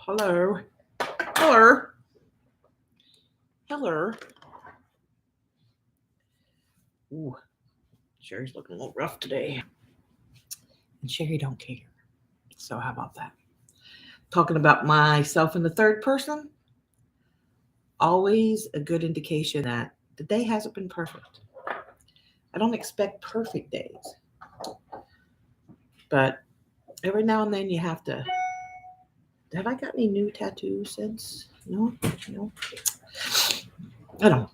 Hello. Hello. Hello. Ooh, Sherry's looking a little rough today. And Sherry don't care. So how about that? Talking about myself in the third person, always a good indication that the day hasn't been perfect. I don't expect perfect days, but every now and then you have to. Have I got any new tattoos since? No, no. I don't.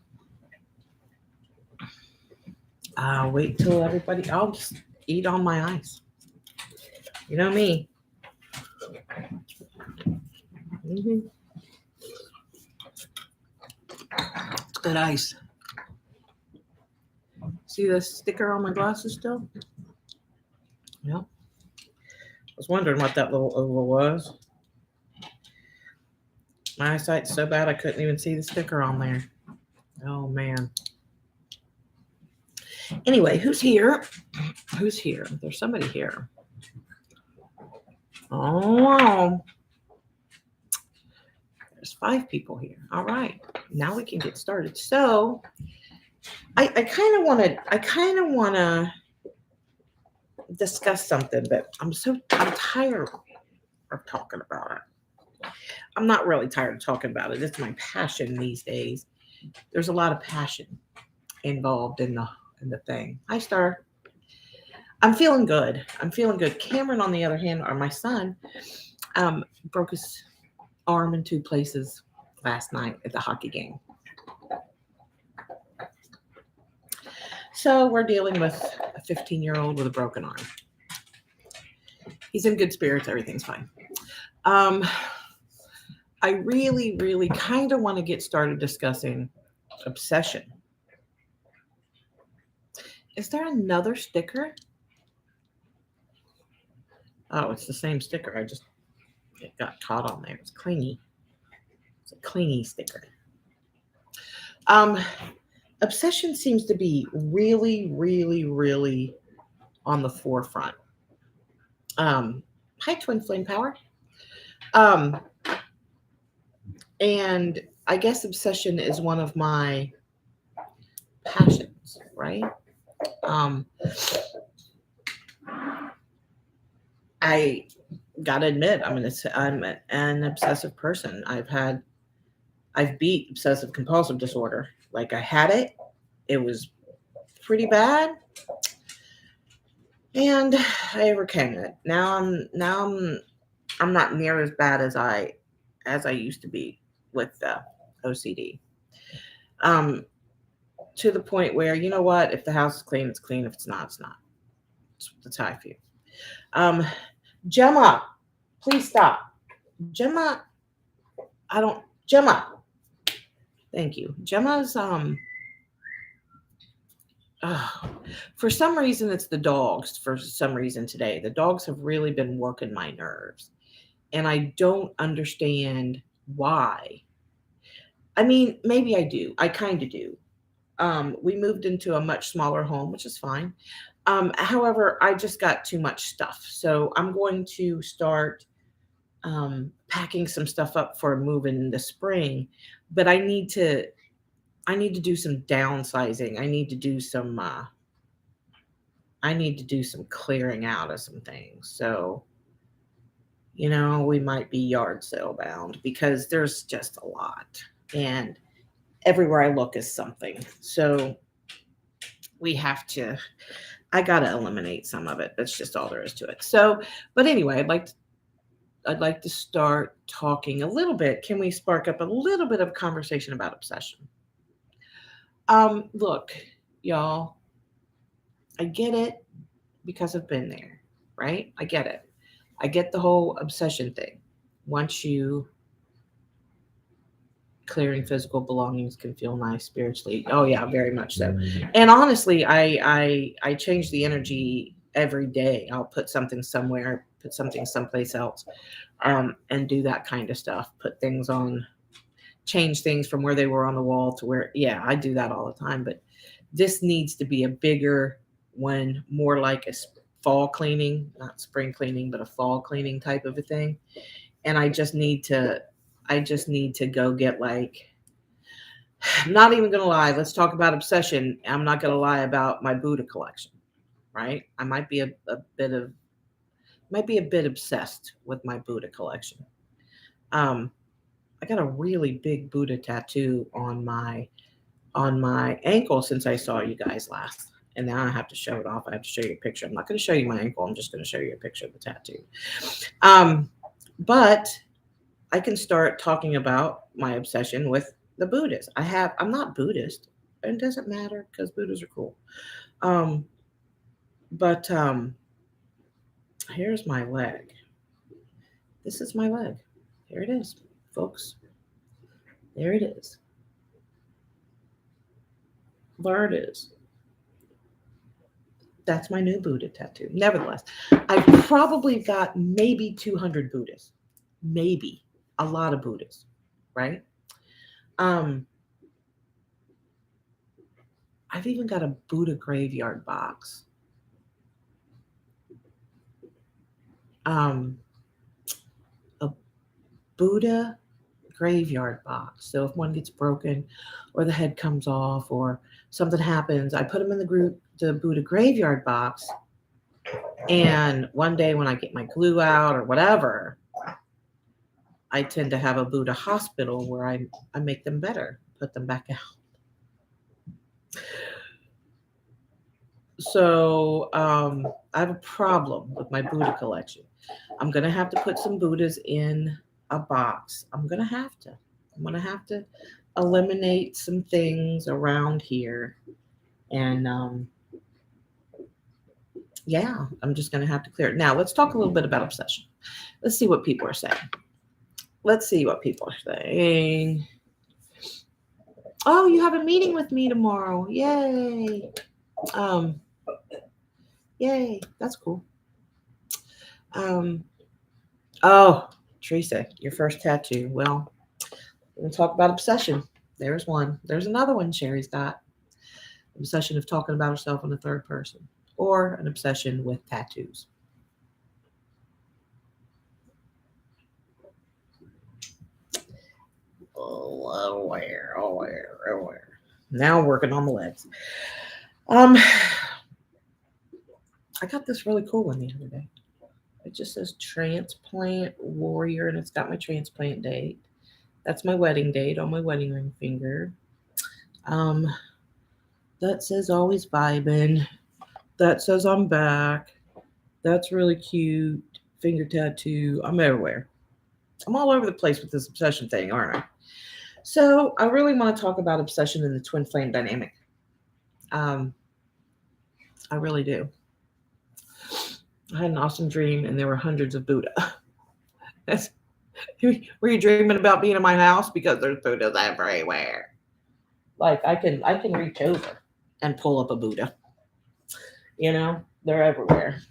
I'll wait till everybody. I'll just eat on my eyes. You know me. Hmm. Good ice. See the sticker on my glasses still? Yeah. I was wondering what that little oval was. My eyesight's so bad I couldn't even see the sticker on there. Oh man. Anyway, who's here? Who's here? There's somebody here. Oh, there's 5 people here. All right. Now we can get started. So I kind of wanna discuss something, but I'm tired of talking about it. I'm not really tired of talking about it. It's my passion these days. There's a lot of passion involved in the thing. Hi, Star. I'm feeling good. I'm feeling good. Cameron, on the other hand, or my son, broke his arm in 2 places last night at the hockey game. So we're dealing with a 15-year-old with a broken arm. He's in good spirits. Everything's fine. I really, really kind of want to get started discussing obsession. Is there another sticker? Oh, it's the same sticker. It got caught on there. It's clingy. It's a clingy sticker. Um, Obsession seems to be really, really, really on the forefront. Hi, Twin Flame Power. Um, and I guess obsession is one of my passions, right? Um, I gotta admit, I'm an obsessive person. I've beat obsessive compulsive disorder. Like I had it. It was pretty bad, and I overcame it. I'm not near as bad as I used to be with the OCD. Um, to the point where, you know what, if the house is clean, it's clean. If it's not, it's not. That's how I feel. Um, Gemma, please stop. Gemma, I don't. Gemma, thank you. Gemma's oh, for some reason it's the dogs. For some reason today, the dogs have really been working my nerves, and I don't understand why. I mean, maybe I do. I kind of do. We moved into a much smaller home, which is fine. However, I just got too much stuff, so I'm going to start packing some stuff up for a move in the spring. But I need to do some downsizing. I need to do some clearing out of some things. So, we might be yard sale bound because there's just a lot. And everywhere I look is something. So we have to, I got to eliminate some of it. That's just all there is to it. So, but anyway, I'd like to start talking a little bit. Can we spark up a little bit of conversation about obsession? Look, y'all, I get it because I've been there, right? I get it. I get the whole obsession thing. Once you clearing physical belongings can feel nice spiritually. Oh yeah, very much so. And honestly, I change the energy every day. I'll put something somewhere, put something someplace else, and do that kind of stuff. Put things on, change things from where they were on the wall to where. Yeah, I do that all the time. But this needs to be a bigger one, more like a fall cleaning, not spring cleaning, but a fall cleaning type of a thing. and I just need to go get like, I'm not even gonna lie. Let's talk about obsession. I'm not gonna lie about my Buddha collection, right? I might be a bit obsessed with my Buddha collection. Um, I got a really big Buddha tattoo on my ankle since I saw you guys last. And now I have to show it off. I have to show you a picture. I'm not going to show you my ankle. I'm just going to show you a picture of the tattoo. Um, but I can start talking about my obsession with the Buddhists. I'm not Buddhist. And it doesn't matter because Buddhists are cool. Um, but here's my leg. This is my leg. Here it is, folks. There it is. There it is. That's my new Buddha tattoo. Nevertheless, I've probably got maybe 200 Buddhas, maybe a lot of Buddhas, right? Um, I've even got a Buddha graveyard box. Um, a Buddha graveyard box. So if one gets broken, or the head comes off, or something happens, I put them in the Buddha graveyard box. And one day when I get my glue out or whatever, I tend to have a Buddha hospital where I make them better, put them back out. So I have a problem with my Buddha collection. I'm gonna have to put some Buddhas in a box. I'm gonna have to. I'm gonna have to eliminate some things around here, and yeah, I'm just gonna have to clear it. Now let's talk a little bit about obsession. Let's see what people are saying. Let's see what people are saying. Oh, you have a meeting with me tomorrow. Yay. Um, yay. That's cool. Um, oh, Teresa, your first tattoo. Well, we're going to talk about obsession. There's one. There's another one Sherry's got. Obsession of talking about herself in the third person, or an obsession with tattoos. Oh, where, oh, where, oh, where. Now working on the legs. Um, I got this really cool one the other day. It just says transplant warrior, and it's got my transplant date. That's my wedding date on my wedding ring finger. Um, that says always vibing. That says I'm back. That's really cute. Finger tattoo. I'm everywhere. I'm all over the place with this obsession thing, aren't I? So I really want to talk about obsession in the twin flame dynamic. Um, I really do. I had an awesome dream, and there were hundreds of Buddha. Were you dreaming about being in my house? Because there's Buddhas everywhere. Like I can reach over and pull up a Buddha. You know, they're everywhere.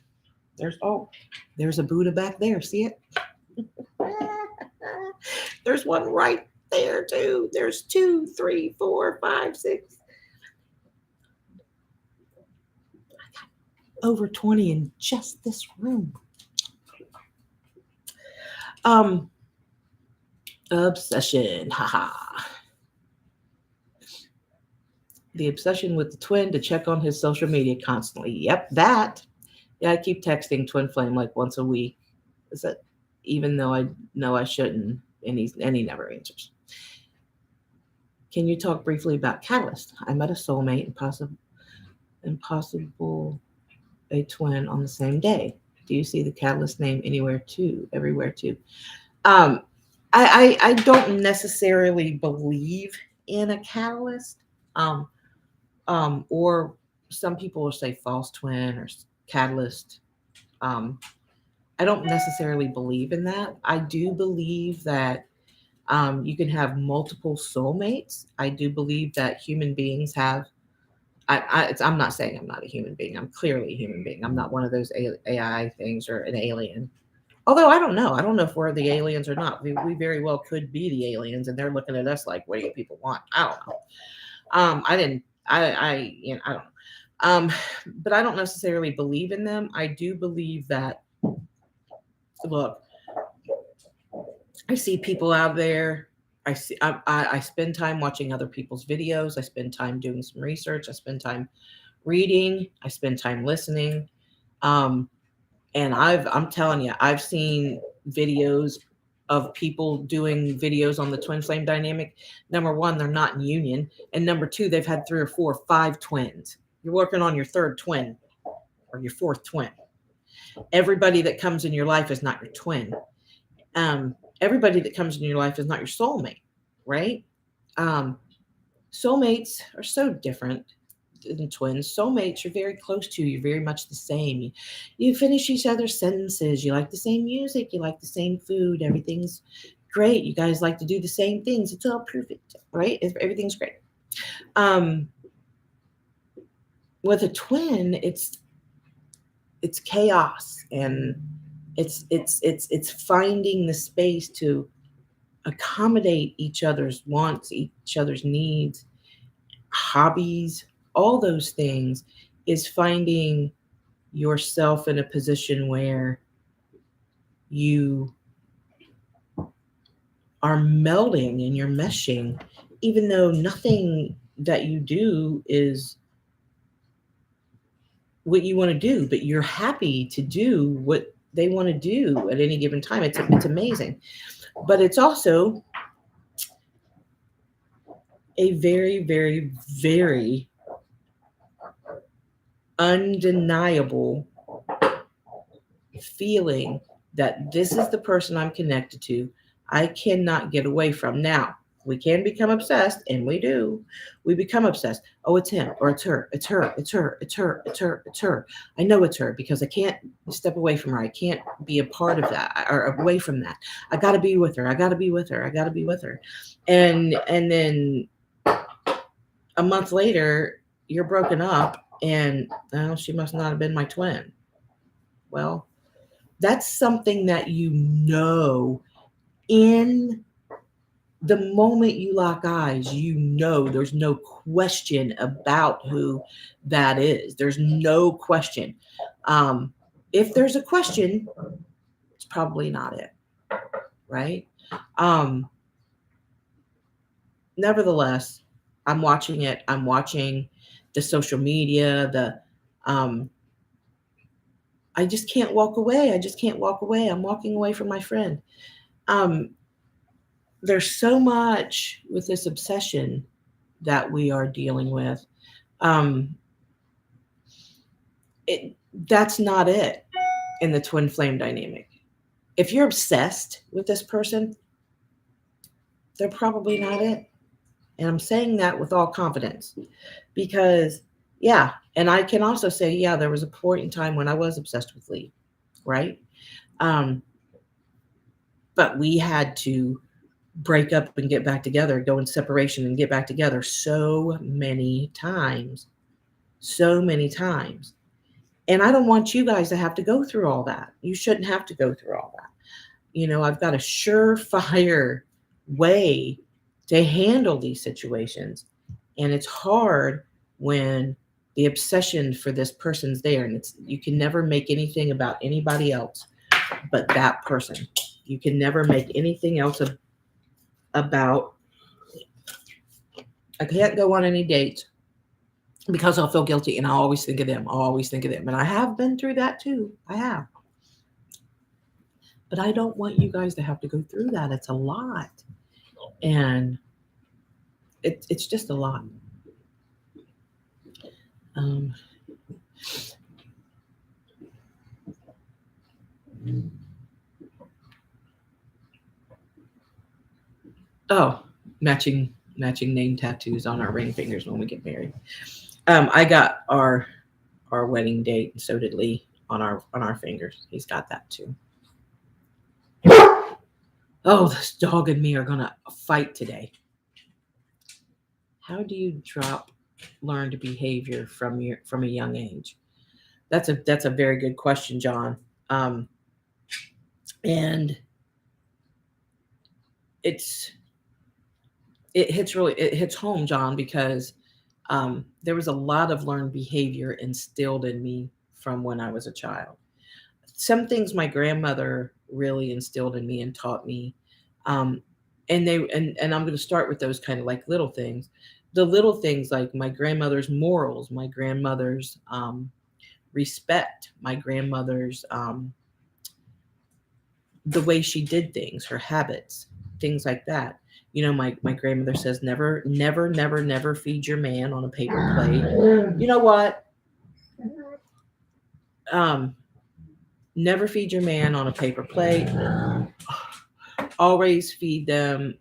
There's a Buddha back there. See it? There's one right there too. There's two, three, four, five, six. Over 20 in just this room. Um, Obsession. Haha. The obsession with the twin to check on his social media constantly. Yep, that. Yeah, I keep texting Twin Flame like once a week. Is that even though I know I shouldn't, and he never answers. Can you talk briefly about Catalyst? I met a soulmate and possible a twin on the same day. Do you see the Catalyst name anywhere too? Everywhere too. Um, I don't necessarily believe in a catalyst. Um, or some people will say false twin or catalyst. Um, I don't necessarily believe in that. I do believe that you can have multiple soulmates. I do believe that human beings have. I'm not saying I'm not a human being. I'm clearly a human being. I'm not one of those AI things or an alien. Although I don't know. I don't know if we're the aliens or not. We very well could be the aliens, and they're looking at us like, "What do you people want?" I don't know. I didn't. I don't know. But I don't necessarily believe in them. I do believe that. Look, I see people out there. I spend time watching other people's videos. I spend time doing some research. I spend time reading. I spend time listening. Um, and I'm telling you, I've seen videos of people doing videos on the twin flame dynamic. Number one, they're not in union, and number two, they've had 3 or 4 or 5 twins. You're working on your third twin or your fourth twin. Everybody that comes in your life is not your twin. Everybody that comes in your life is not your soulmate, right? Um, Soulmates are so different than twins. Soulmates are very close to you. You're very much the same. You finish each other's sentences. You like the same music. You like the same food. Everything's great. You guys like to do the same things. It's all perfect, right? Everything's great. Um, with a twin, it's chaos, and it's finding the space to accommodate each other's wants, each other's needs, hobbies, all those things, is finding yourself in a position where you are melding and you're meshing, even though nothing that you do is what you want to do, but you're happy to do what they want to do at any given time. It's amazing. But it's also a very, very, very undeniable feeling that this is the person I'm connected to. I cannot get away from. Now, we can become obsessed, and we do. We become obsessed. Oh, it's him, or it's her. It's her. It's her. It's her. It's her. It's her. I know it's her because I can't step away from her. I can't be a part of that or away from that. I got to be with her. I got to be with her. I got to be with her. And then a month later, you're broken up, and oh, she must not have been my twin. Well, that's something that you know in the moment you lock eyes. You know there's no question about who that is. There's no question. If there's a question, it's probably not it, right? Um, Nevertheless, I'm watching it. I'm watching the social media, um, I just can't walk away. I just can't walk away. I'm walking away from my friend. Um, there's so much with this obsession that we are dealing with. Um, that's not it in the twin flame dynamic. If you're obsessed with this person, they're probably not it. And I'm saying that with all confidence because, yeah, and I can also say, yeah, there was a point in time when I was obsessed with Lee, right? Um, but we had to break up and get back together, go in separation and get back together so many times. So many times. And I don't want you guys to have to go through all that. You shouldn't have to go through all that. I've got a surefire way to handle these situations. And it's hard when the obsession for this person's there, and you can never make anything about anybody else but that person. You can never make anything else about. I can't go on any dates because I'll feel guilty, and I'll always think of them. I'll always think of them. And I have been through that too. I have. But I don't want you guys to have to go through that. It's a lot. And it's just a lot. Um, oh, matching name tattoos on our ring fingers when we get married. I got our wedding date, and so did Lee on our fingers. He's got that too. Oh, this dog and me are gonna fight today. How do you drop learned behavior from a young age? That's a very good question, John. And it's it hits home, John, because there was a lot of learned behavior instilled in me from when I was a child. Some things my grandmother really instilled in me and taught me. Um, and I'm going to start with those kind of like little things. The little things like my grandmother's morals, my grandmother's respect, my grandmother's the way she did things, her habits, things like that. My grandmother says never, never, never, never feed your man on a paper plate. You know what? Um, Never feed your man on a paper plate. Always feed them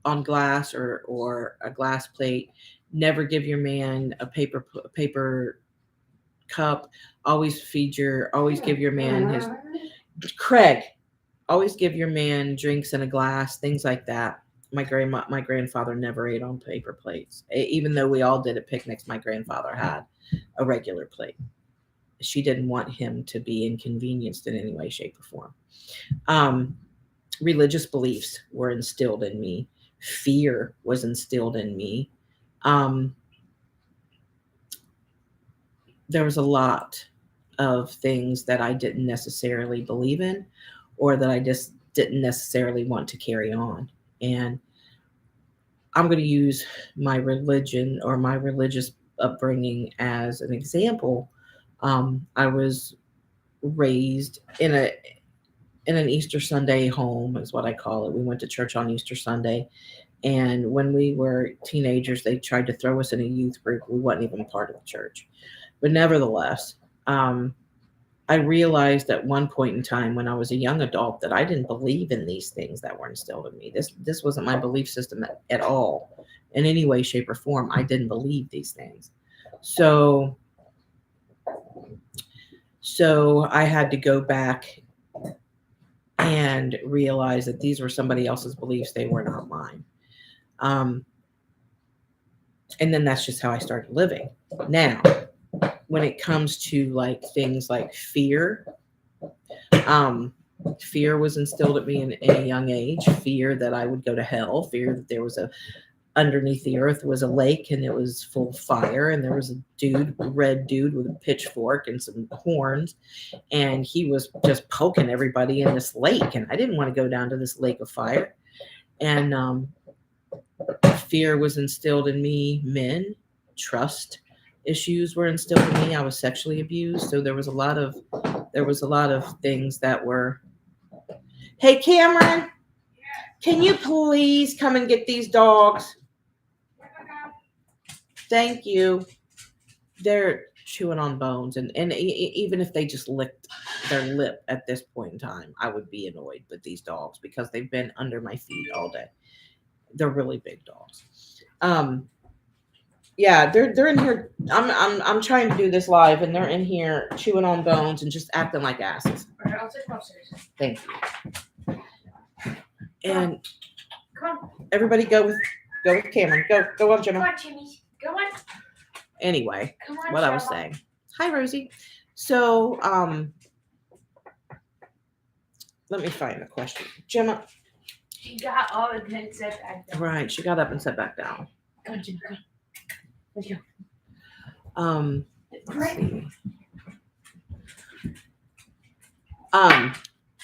on glass or a glass plate. Never give your man a paper cup. Always give your man his Craig. Always give your man drinks in a glass, things like that. My grandfather never ate on paper plates. Even though we all did at picnics, my grandfather had a regular plate. She didn't want him to be inconvenienced in any way, shape, or form. Um, Religious beliefs were instilled in me. Fear was instilled in me. Um, there was a lot of things that I didn't necessarily believe in or that I just didn't necessarily want to carry on. And I'm going to use my religion or my religious upbringing as an example. I was raised in an Easter Sunday home, is what I call it. We went to church on Easter Sunday, and when we were teenagers, they tried to throw us in a youth group. We wasn't even part of the church, but nevertheless, um, I realized at one point in time when I was a young adult that I didn't believe in these things that were instilled in me. This wasn't my belief system at all, in any way, shape, or form. I didn't believe these things, so I had to go back and realize that these were somebody else's beliefs; they were not mine. Um, and then that's just how I started living. Now, when it comes to like things like fear, um, fear was instilled at me in a young age. Fear that I would go to hell. Fear that there was a underneath the earth was a lake and it was full of fire, and there was a red dude with a pitchfork and some horns, and he was just poking everybody in this lake, and I didn't want to go down to this lake of fire. And fear was instilled in me. Men, trust issues were instilled in me. I was sexually abused, so there was a lot of things that were. Hey, Cameron, can you please come and get these dogs? Thank you. They're chewing on bones, and even if they just licked their lip at this point in time, I would be annoyed with these dogs because they've been under my feet all day. They're really big dogs. Um, yeah, they're in here. I'm trying to do this live, and they're in here chewing on bones and just acting like asses. Alright, I'll take them upstairs. Thank you. And everybody go with Cameron. Go on, Gemma. Come on, Jimmy. Go on. Anyway, Come on, what I was Gemma. saying. Hi, Rosie. So, let me find the question. Gemma. She got up and then sat back down. Right, she got up and sat back down. Come on, Jimmy. Come on. Let's go. Let's see.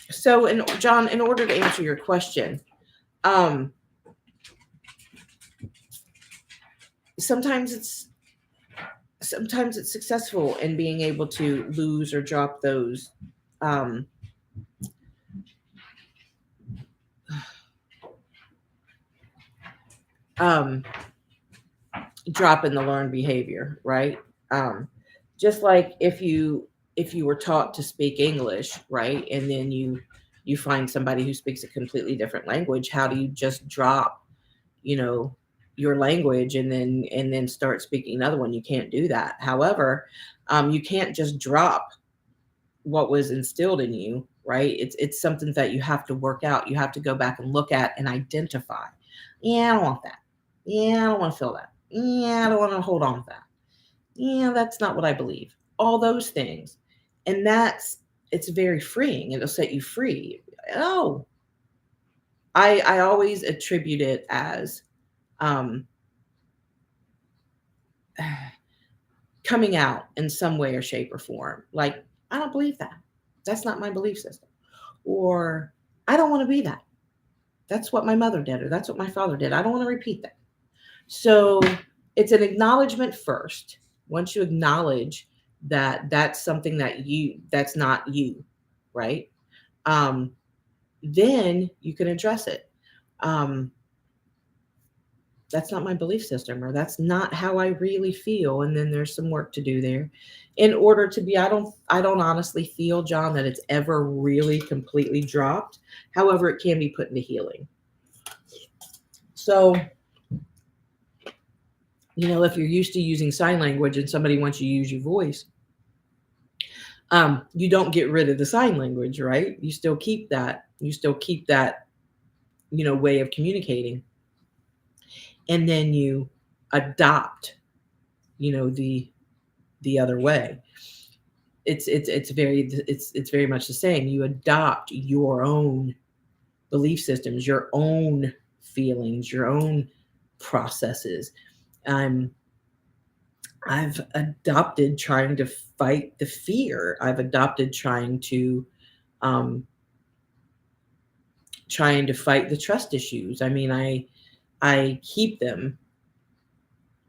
So, John, in order to answer your question, sometimes it's successful in being able to lose or drop those drop in the learned behavior, right? Just like if you were taught to speak English, right, and then you find somebody who speaks a completely different language, how do you just drop, your language and then start speaking another one? You can't do that. However, you can't just drop what was instilled in you, right? It's something that you have to work out. You have to go back and look at and identify. Yeah, I don't want that. Yeah, I don't want to feel that. Yeah, I don't want to hold on to that. Yeah, that's not what I believe. All those things. And it's very freeing. It'll set you free. Oh, I always attribute it as coming out in some way or shape or form. Like, I don't believe that. That's not my belief system. Or I don't want to be that. That's what my mother did, or that's what my father did. I don't want to repeat that. So it's an acknowledgement first. Once you acknowledge that that's something that's not you, right? Um, then you can address it. Um, that's not my belief system, or that's not how I really feel. And then there's some work to do there in order to be. I don't honestly feel, John, that it's ever really completely dropped. However, it can be put into healing. So, if you're used to using sign language and somebody wants you to use your voice, you don't get rid of the sign language, right? You still keep that. You still keep that, way of communicating, and then you adopt, the other way. It's very much the same. You adopt your own belief systems, your own feelings, your own processes. Um, I've adopted trying to fight the fear. I've adopted um, trying to fight the trust issues. I mean, I keep them.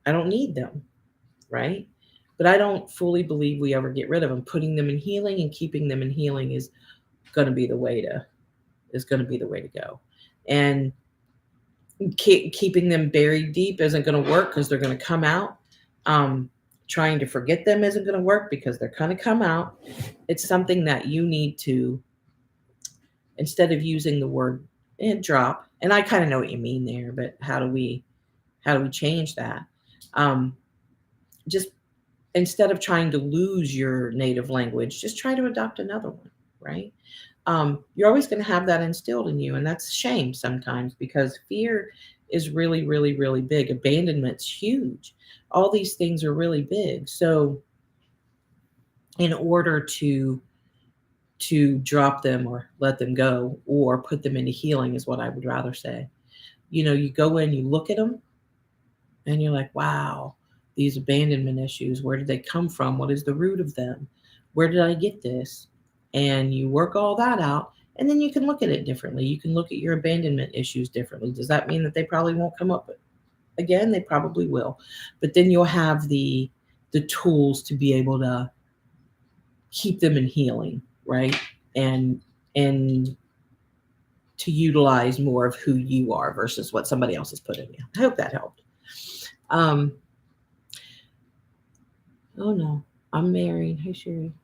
I don't need them, right? But I don't fully believe we ever get rid of them. Putting them in healing and keeping them in healing going to be the way to is going to be the way to go. And keeping them buried deep isn't going to work because they're going to come out. Trying to forget them isn't going to work because they're going to come out. It's something that you need to, instead of using the word drop, and I kind of know what you mean there, but how do we change that? Just instead of trying to lose your native language, just try to adopt another one, right? You're always going to have that instilled in you, and that's shame sometimes because fear is really, really, really big. Abandonment's huge. All these things are really big. So, in order to drop them or let them go or put them into healing is what I would rather say. You go in, you look at them, and you're like, wow, these abandonment issues, where did they come from? What is the root of them? Where did I get this? And you work all that out, and then you can look at it differently. You can look at your abandonment issues differently. Does that mean that they probably won't come up again? They probably will. But then you'll have the tools to be able to keep them in healing, right? And to utilize more of who you are versus what somebody else has put in you. I hope that helped. Um, oh no, I'm married. Hey Sherry.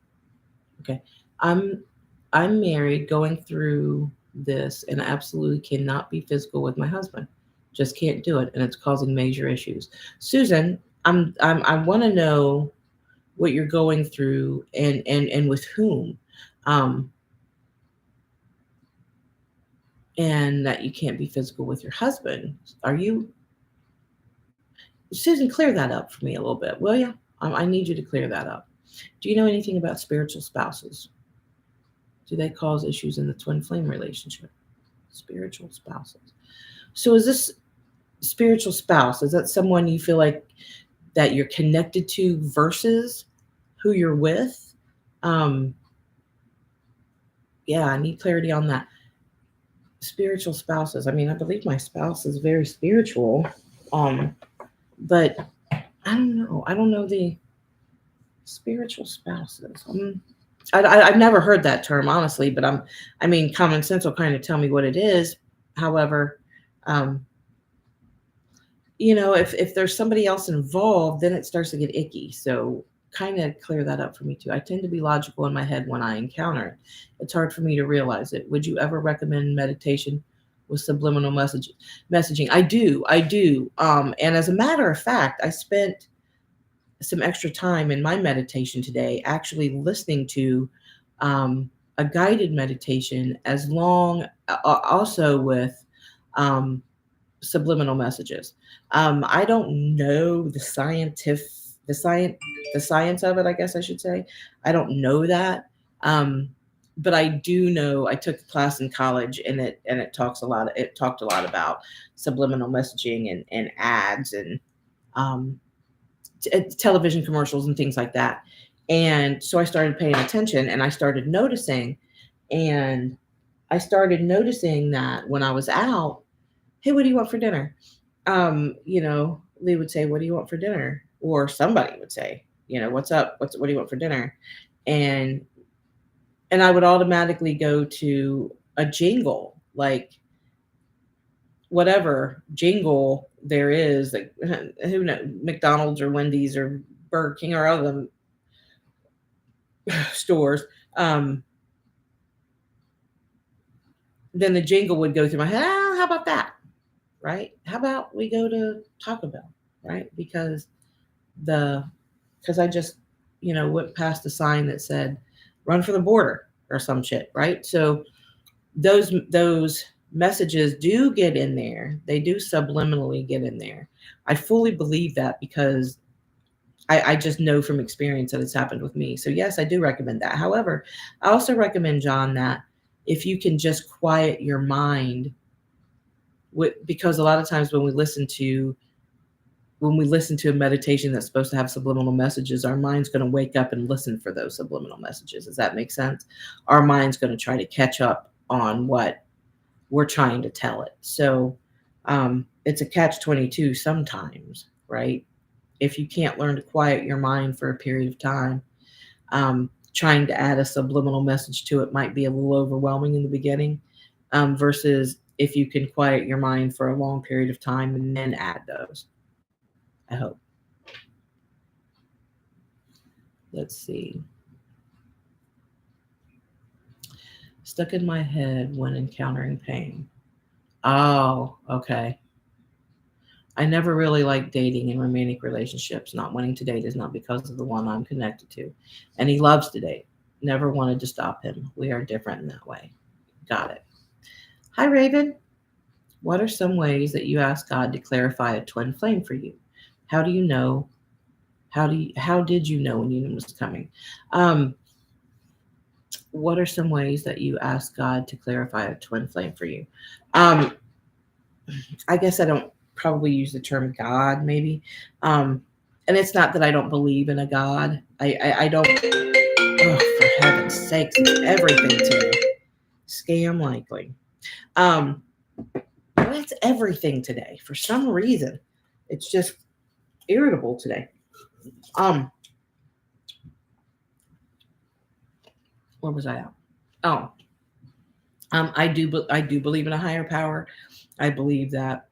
Okay. I'm I'm married, going through this, and absolutely cannot be physical with my husband. Just can't do it, and it's causing major issues. Susan, I want to know what you're going through, and with whom, um, and that you can't be physical with your husband. Are you, Susan? Clear that up for me a little bit, will you? I need you to clear that up. Do you know anything about spiritual spouses? Do they cause issues in the twin flame relationship? Spiritual spouses. So is this spiritual spouse? Is that someone you feel like that you're connected to versus who you're with? Um, yeah, I need clarity on that. Spiritual spouses. I mean, I believe my spouse is very spiritual, um, but I don't know. I don't know the spiritual spouses. I've never heard that term, honestly, but I mean, common sense will kind of tell me what it is. However, um, if there's somebody else involved, then it starts to get icky. So kind of clear that up for me too. I tend to be logical in my head when I encounter it. It's hard for me to realize it. Would you ever recommend meditation with subliminal messaging? I do. I do. And as a matter of fact, I spent some extra time in my meditation today actually listening to a guided meditation, as long also with um, subliminal messages. I don't know the science, the science of it. I guess I should say. I don't know that, um, but I do know. I took a class in college, and it talks a lot. It talked a lot about subliminal messaging and ads and um, television commercials and things like that. And so I started paying attention, and I started noticing, and I started noticing that when I was out, hey, what do you want for dinner? Lee would say, what do you want for dinner? Or somebody would say, what's up? What do you want for dinner? And I would automatically go to a jingle, like whatever jingle there is, like who knows, McDonald's or Wendy's or Burger King or other stores. Then the jingle would go through my head. How about that? Right? How about we go to Taco Bell? Right? Because I just went past a sign that said "Run for the border" or some shit. Right? So those messages do get in there. They do subliminally get in there. I fully believe that because I just know from experience that it's happened with me. So yes, I do recommend that. However, I also recommend, John, that if you can just quiet your mind, because a lot of times when we listen to a meditation that's supposed to have subliminal messages, our mind's going to wake up and listen for those subliminal messages. Does that make sense? Our mind's going to try to catch up on what we're trying to tell it. So it's a catch-22 sometimes, right? If you can't learn to quiet your mind for a period of time, trying to add a subliminal message to it might be a little overwhelming in the beginning, versus if you can quiet your mind for a long period of time and then add those. I hope. Let's see. Stuck in my head when encountering pain. Oh, okay. I never really liked dating and romantic relationships. Not wanting to date is not because of the one I'm connected to. And he loves to date. Never wanted to stop him. We are different in that way. Got it. Hi, Raven. What are some ways that you ask God to clarify a twin flame for you? How do you know? How did you know when union was coming? Um, what are some ways that you ask God to clarify a twin flame for you? Um, I guess I don't probably use the term God, maybe. Um, and it's not that I don't believe in a God. I don't. Oh, for heaven's sakes, it's everything today. Scam likely. Um, well, it's everything today. For some reason, it's just irritable today. Um, where was I at? Oh, I do believe in a higher power. I believe that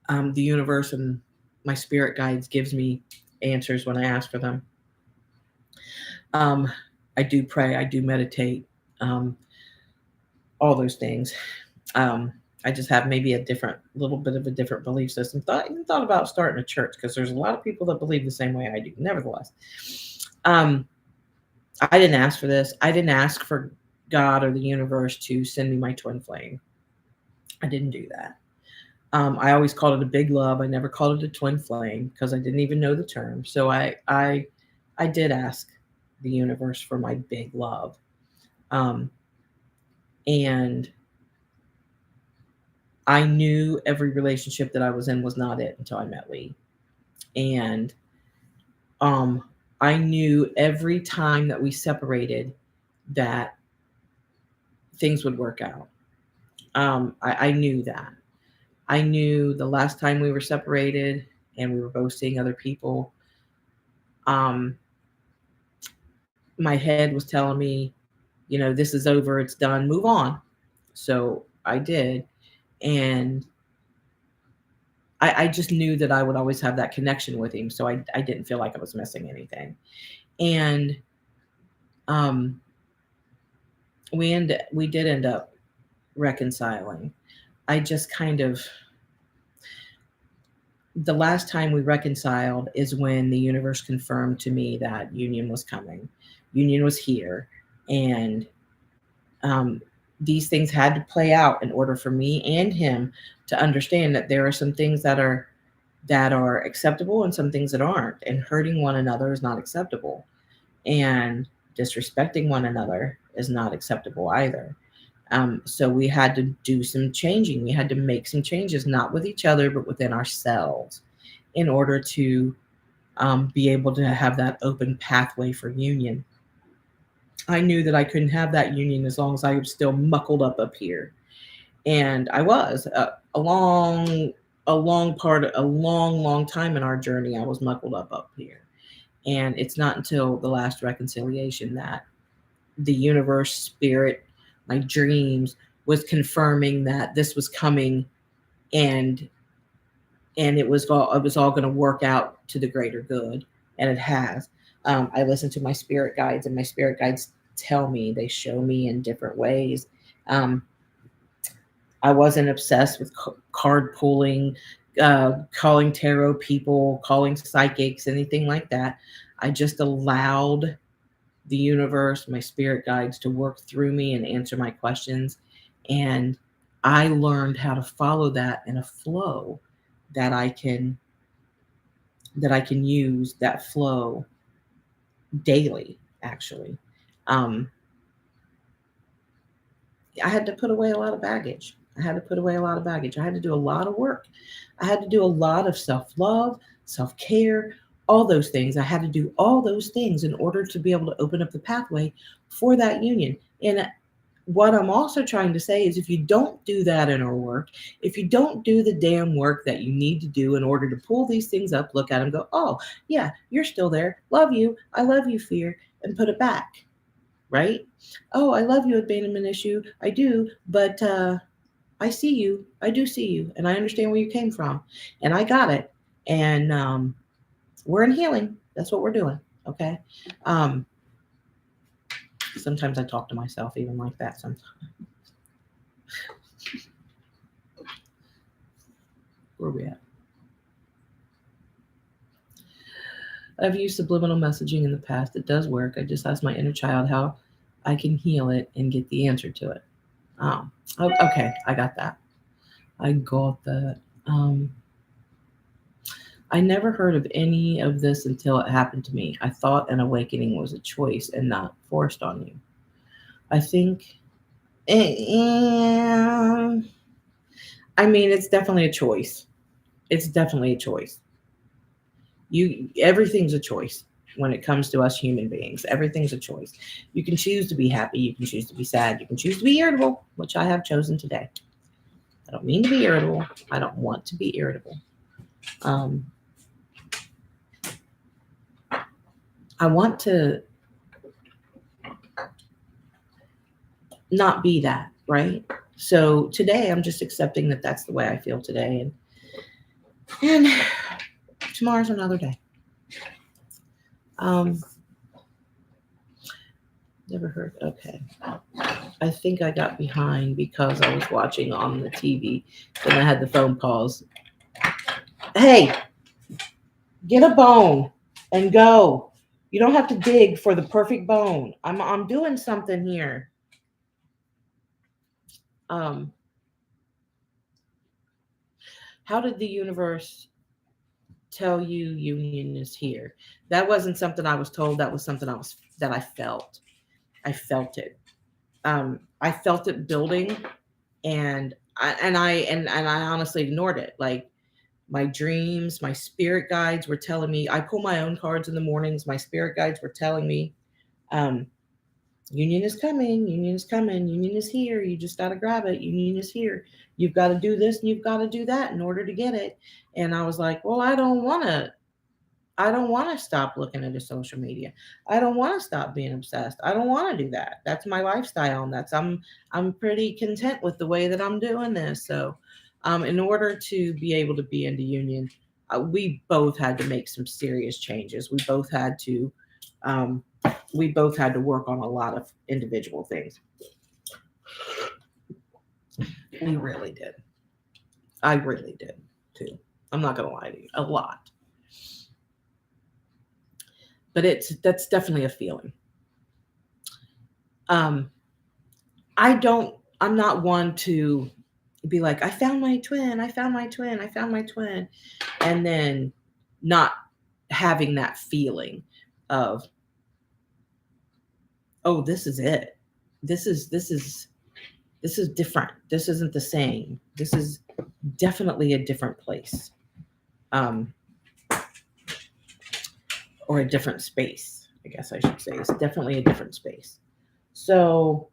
the universe and my spirit guides gives me answers when I ask for them. Um, I do pray. I do meditate. Um, all those things. Um, I just have maybe a little bit of a different belief system. Even thought about starting a church because there's a lot of people that believe the same way I do. Nevertheless, um, I didn't ask for this. I didn't ask for God or the universe to send me my twin flame. I didn't do that. I always called it a big love. I never called it a twin flame because I didn't even know the term. So I did ask the universe for my big love, and I knew every relationship that I was in was not it until I met Lee, and um, I knew every time that we separated that things would work out. I knew that. I knew the last time we were separated and we were both seeing other people, um, my head was telling me, this is over, it's done, move on. So I did. And I just knew that I would always have that connection with him. So I didn't feel like I was missing anything. And um, we did end up reconciling. I just kind of, the last time we reconciled is when the universe confirmed to me that union was coming. Union was here. And um, these things had to play out in order for me and him to understand that there are some things that are acceptable and some things that aren't, and hurting one another is not acceptable, and disrespecting one another is not acceptable either. So we had to do some changing. We had to make some changes, not with each other, but within ourselves, in order to be able to have that open pathway for union. I knew that I couldn't have that union as long as I was still muckled up here. And I was a long time in our journey. I was muckled up here. And it's not until the last reconciliation that the universe, spirit, my dreams was confirming that this was coming, and it was all going to work out to the greater good, and it has. I listen to my spirit guides, and my spirit guides tell me, they show me in different ways. Um, I wasn't obsessed with card pulling, calling tarot people, calling psychics, anything like that. I just allowed the universe, my spirit guides to work through me and answer my questions. And I learned how to follow that in a flow that I can use that flow daily, actually. Um, I had to put away a lot of baggage. I had to put away a lot of baggage. I had to do a lot of work. I had to do a lot of self love, self care, all those things. I had to do all those things in order to be able to open up the pathway for that union. And what I'm also trying to say is, if you don't do that inner work, if you don't do the damn work that you need to do in order to pull these things up, look at them, go, oh, yeah, you're still there. Love you. I love you, fear, and put it back, right? Oh, I love you, abandonment issue. I do, but I see you. I do see you, and I understand where you came from, and I got it. And we're in healing. That's what we're doing. Okay. Um, Sometimes I talk to myself even like that. Sometimes. Where are we at? I've used subliminal messaging in the past. It does work. I just asked my inner child how I can heal it and get the answer to it. Oh, okay. I got that. I got that. Um, I never heard of any of this until it happened to me. I thought an awakening was a choice and not forced on you. I think, eh, I mean, it's definitely a choice. It's definitely a choice. Everything's a choice when it comes to us human beings. Everything's a choice. You can choose to be happy. You can choose to be sad. You can choose to be irritable, which I have chosen today. I don't mean to be irritable. I don't want to be irritable. Um, I want to not be that, right? So today I'm just accepting that that's the way I feel today, and tomorrow's another day. Um, Never heard. Okay. I think I got behind because I was watching on the TV. Then I had the phone calls. Hey, get a bone and go. You don't have to dig for the perfect bone. I'm doing something here. Um, how did the universe tell you union is here? That wasn't something I was told. That was something that I felt. I felt it. I felt it building, and I honestly ignored it. Like, my dreams, my spirit guides were telling me. I pull my own cards in the mornings. My spirit guides were telling me, um, union is coming, union is coming, union is here. You just got to grab it. Union is here. You've got to do this and you've got to do that in order to get it. And I was like, well, I don't want to stop looking at the social media. I don't want to stop being obsessed. I don't want to do that. That's my lifestyle, and I'm pretty content with the way that I'm doing this. So, in order to be able to be into union, we both had to make some serious changes. Um, we both had to work on a lot of individual things. We really did. I really did too. I'm not gonna lie to you, a lot. But that's definitely a feeling. Um, I don't. I'm not one to be like, I found my twin. I found my twin. I found my twin, and then not having that feeling of, oh, this is it. This is different. This isn't the same. This is definitely a different place, um, or a different space. I guess I should say it's definitely a different space. So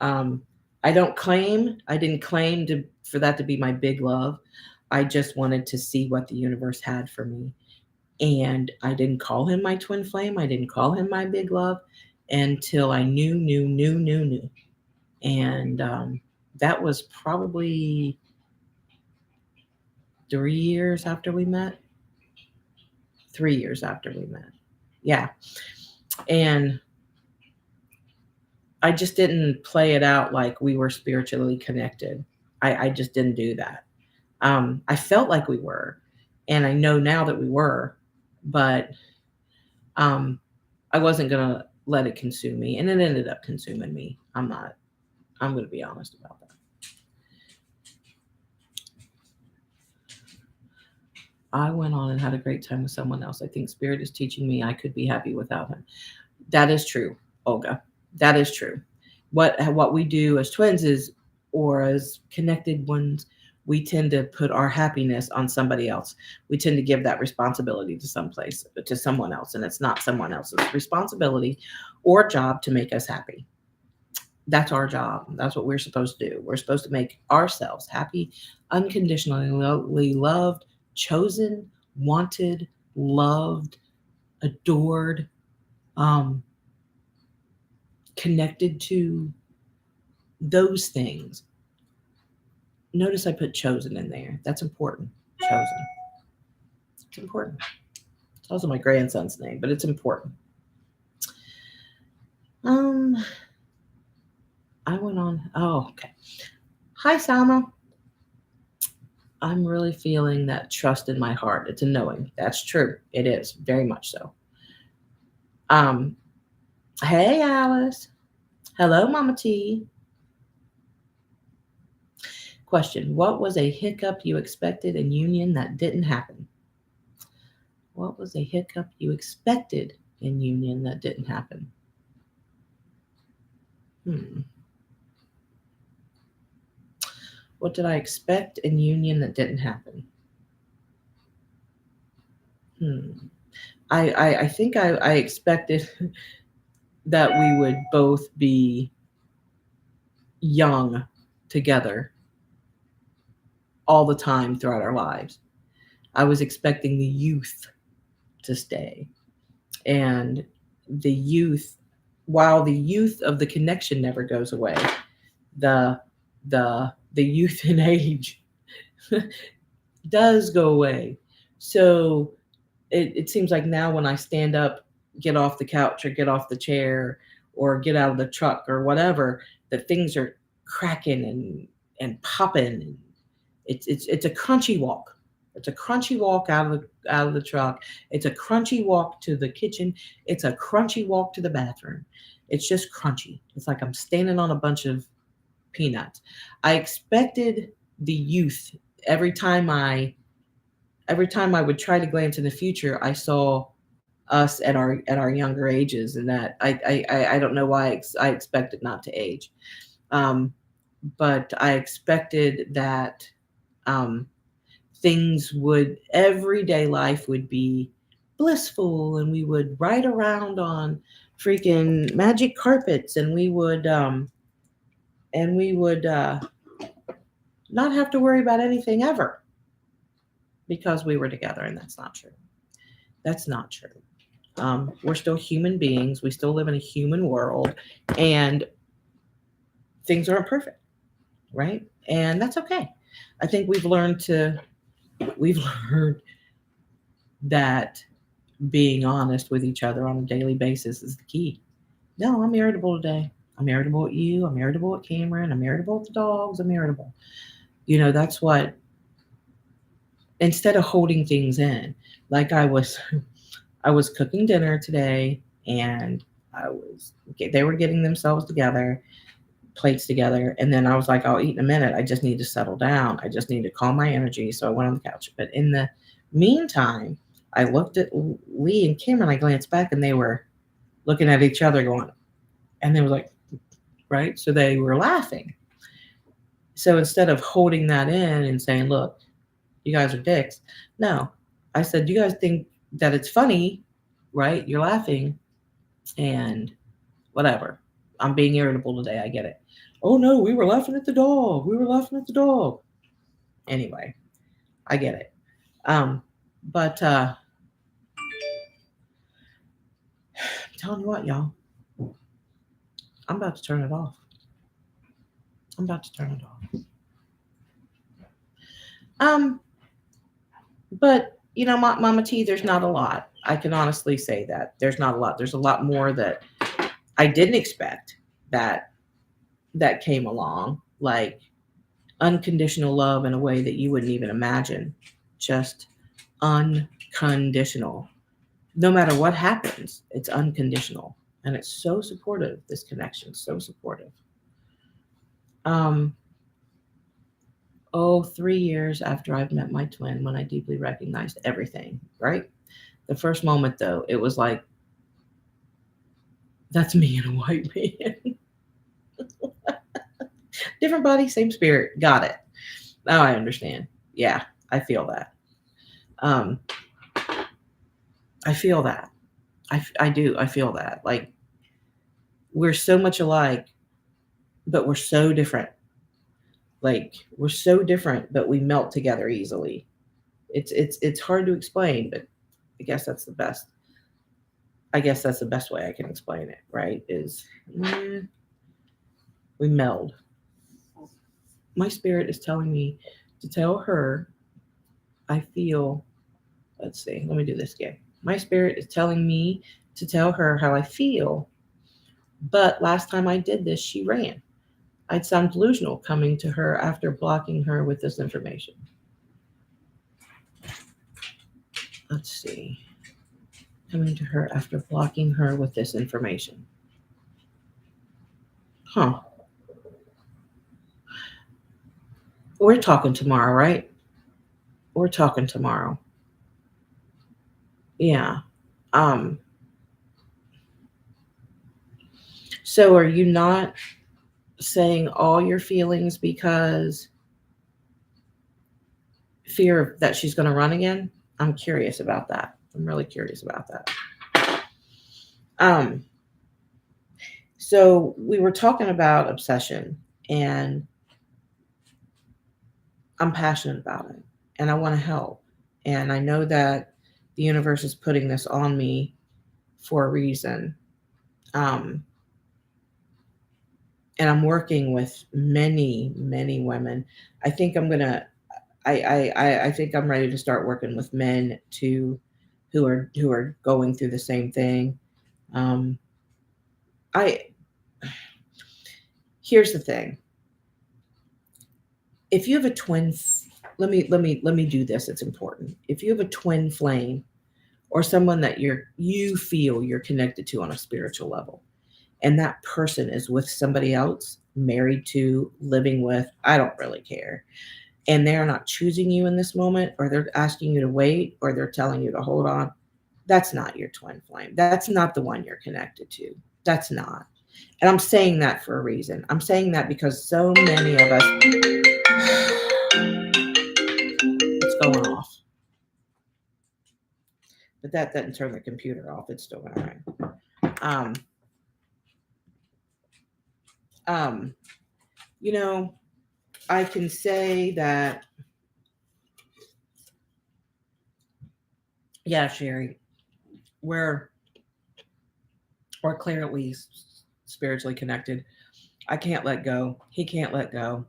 um, I didn't claim for that to be my big love. I just wanted to see what the universe had for me. And I didn't call him my twin flame. I didn't call him my big love until I knew. And that was probably 3 years after we met. 3 years after we met. Yeah. And I just didn't play it out like we were spiritually connected. I just didn't do that. I felt like we were, and I know now that we were, but um, I wasn't gonna let it consume me, and it ended up consuming me. I'm not. I'm gonna be honest about that. I went on and had a great time with someone else. I think spirit is teaching me I could be happy without him. That is true, Olga. That is true. What we do as twins is, or as connected ones, we tend to put our happiness on somebody else. We tend to give that responsibility to someone else, and it's not someone else's responsibility or job to make us happy. That's our job. That's what we're supposed to do. We're supposed to make ourselves happy, unconditionally loved, chosen, wanted, loved, adored, um, connected to those things. Notice I put chosen in there. That's important. Chosen. It's important. It's also my grandson's name, but it's important. Um, I went on. Oh, okay. Hi, Salma. I'm really feeling that trust in my heart. It's a knowing. That's true. It is very much so. Um, hey, Alice. Hello, Mama T. Question: what was a hiccup you expected in union that didn't happen? What was a hiccup you expected in union that didn't happen? Hmm. What did I expect in union that didn't happen? Hmm. I think I expected that we would both be young together all the time throughout our lives. I was expecting the youth to stay. And the youth, while the youth of the connection never goes away, the the youth in age does go away. So it seems like now when I stand up, get off the couch or get off the chair or get out of the truck or whatever, that things are cracking and popping. And it's a crunchy walk. It's a crunchy walk out of the truck. It's a crunchy walk to the kitchen. It's a crunchy walk to the bathroom. It's just crunchy. It's like I'm standing on a bunch of peanuts. I expected the youth every time I every time I would try to glance in the future, I saw us at our younger ages, and that I don't know why I expected not to age, um, but I expected that um, things would everyday life would be blissful, and we would ride around on freaking magic carpets, and we would not have to worry about anything ever because we were together, and that's not true. That's not true. We're still human beings. We still live in a human world, and things aren't perfect, right? And that's okay. I think we've learned that being honest with each other on a daily basis is the key. No, I'm irritable today. I'm irritable at you. I'm irritable at Cameron. I'm irritable at the dogs. I'm irritable. That's what, instead of holding things in, like I was cooking dinner today, and they were getting themselves together, plates together, and then I was like, I'll eat in a minute. I just need to settle down. I just need to calm my energy. So I went on the couch. But in the meantime, I looked at Lee and Cameron. I glanced back, and they were looking at each other, going, and they were like, right. So they were laughing. So instead of holding that in and saying, look, you guys are dicks, no, I said, you guys think that it's funny, right? You're laughing and whatever. I'm being irritable today. I get it. Oh no, we were laughing at the dog. We were laughing at the dog. Anyway, I get it. But I'm telling you what, y'all, I'm about to turn it off. I'm about to turn it off. Um, but Mama T, there's not a lot. I can honestly say that there's not a lot. There's a lot more that I didn't expect that came along, like unconditional love in a way that you wouldn't even imagine. Just unconditional. No matter what happens, it's unconditional. And it's so supportive, this connection, so supportive. Um, 3 years after I've met my twin, when I deeply recognized everything, right? The first moment, though, it was like, that's me and a white man. Different body, same spirit. Got it. Now I understand. Yeah, I feel that. Um, I feel that. I do. I feel that. Like, we're so much alike, but we're so different. Like, we're so different, but we melt together easily. It's hard to explain, but I guess that's the best. I guess that's the best way I can explain it. Right? Is we meld. My spirit is telling me to tell her I feel. Let's see. Let me do this again. My spirit is telling me to tell her how I feel. But last time I did this, she ran. I'd sound delusional coming to her after blocking her with this information. Let's see. Coming to her after blocking her with this information. Huh. We're talking tomorrow, right? We're talking tomorrow. Yeah. Um. So are you not saying all your feelings because fear that she's going to run again? I'm curious about that. I'm really curious about that. Um. So we were talking about obsession, and I'm passionate about it, and I want to help. And I know that the universe is putting this on me for a reason. Um, and I'm working with many, many women. I think I'm gonna. I think I'm ready to start working with men too, who are going through the same thing. Um, I Here's the thing. If you have a twin, let me do this. It's important. If you have a twin flame or someone that you feel you're connected to on a spiritual level, and that person is with somebody else, married to, living with, I don't really care, and they're not choosing you in this moment, or they're asking you to wait, or they're telling you to hold on, that's not your twin flame. That's not the one you're connected to. That's not. And I'm saying that for a reason. I'm saying that because so many of us, it's going off. But that doesn't turn the computer off. It's still going to ring. Um, um, you know, I can say that, yeah, Sherry, we're clearly spiritually connected. I can't let go. He can't let go.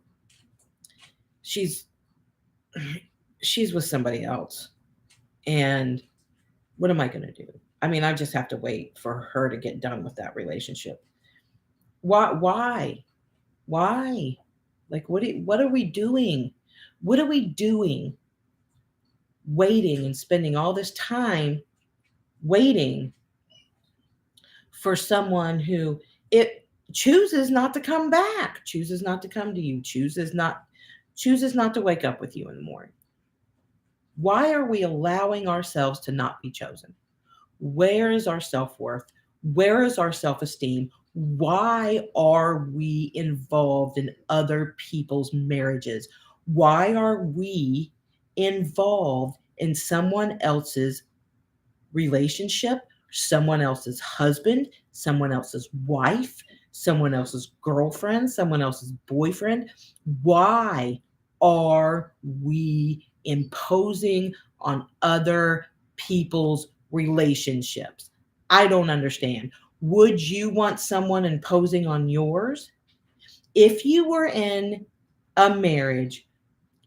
She's she's with somebody else. And what am I going to do? I mean, I just have to wait for her to get done with that relationship. Why? Why? Like what are we doing? What are we doing waiting and spending all this time waiting for someone who it chooses not to come back, chooses not to come to you, chooses not to wake up with you in the morning? Why are we allowing ourselves to not be chosen? Where is our self-worth? Where is our self-esteem? Why are we involved in other people's marriages? Why are we involved in someone else's relationship, someone else's husband, someone else's wife, someone else's girlfriend, someone else's boyfriend? Why are we imposing on other people's relationships? I don't understand. Would you want someone imposing on yours? If you were in a marriage,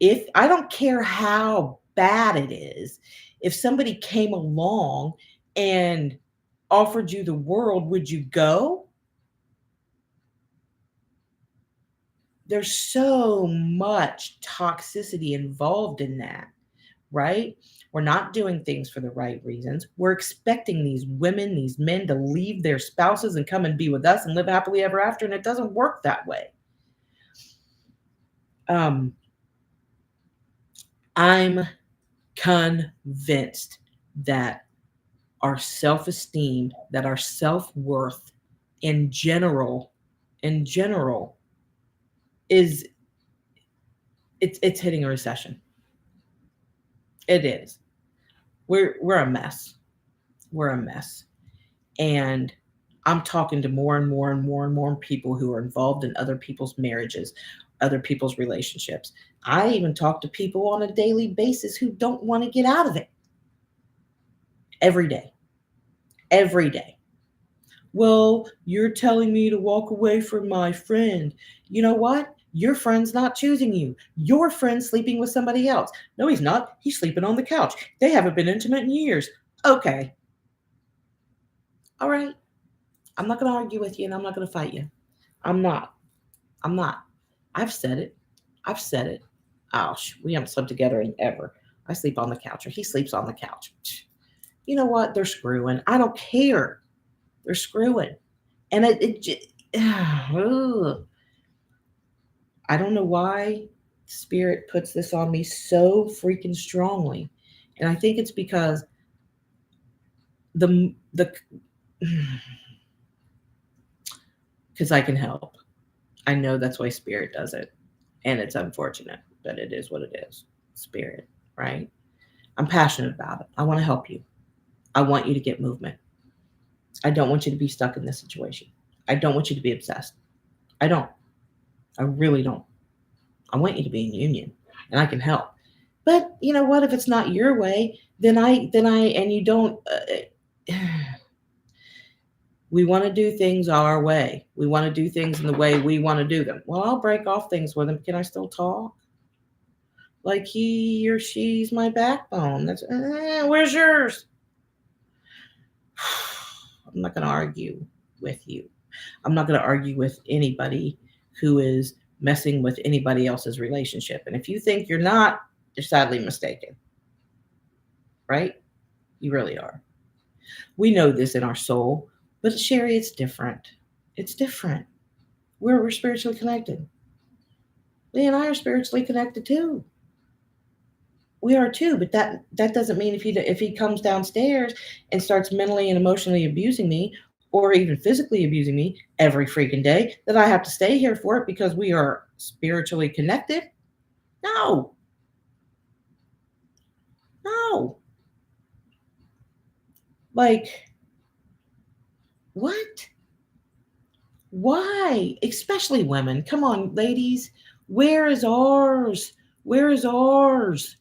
if I don't care how bad it is, if somebody came along and offered you the world, would you go? There's so much toxicity involved in that, right? We're not doing things for the right reasons. We're expecting these women, these men to leave their spouses and come and be with us and live happily ever after, and it doesn't work that way. Um, I'm convinced that our self-esteem, that our self-worth in general is it's hitting a recession. It is. We're a mess. We're a mess. And I'm talking to more and more and more and more people who are involved in other people's marriages, other people's relationships. I even talk to people on a daily basis who don't want to get out of it every day. Every day. Well, you're telling me to walk away from my friend. You know what? Your friend's not choosing you. Your friend's sleeping with somebody else. No, he's not. He's sleeping on the couch. They haven't been intimate in years. Okay. All right. I'm not going to argue with you and I'm not going to fight you. I'm not. I'm not. I've said it. I've said it. Oh, we haven't slept together in ever. I sleep on the couch or he sleeps on the couch. You know what? They're screwing. I don't care. They're screwing. And I don't know why Spirit puts this on me so freaking strongly. And I think it's because the because I can help. I know that's why Spirit does it. And it's unfortunate, but it is what it is. Spirit, right? I'm passionate about it. I want to help you. I want you to get movement. I don't want you to be stuck in this situation. I don't want you to be obsessed. I don't. I really don't. I want you to be in union and I can help. But you know what? If it's not your way, and you don't, we want to do things our way. We want to do things in the way we want to do them. Well, I'll break off things with him. Can I still talk? Like he or she's my backbone. That's where's yours? I'm not going to argue with you. I'm not going to argue with anybody who is messing with anybody else's relationship. And if you think you're not, you're sadly mistaken. Right? You really are. We know this in our soul, but Sherry, it's different. It's different. We're spiritually connected. Lee and I are spiritually connected too. We are too, but that doesn't mean if he comes downstairs and starts mentally and emotionally abusing me or even physically abusing me every freaking day that I have to stay here for it because we are spiritually connected. No. No. Like, what? Why? Especially women. Come on, ladies. Where is ours? Where is ours?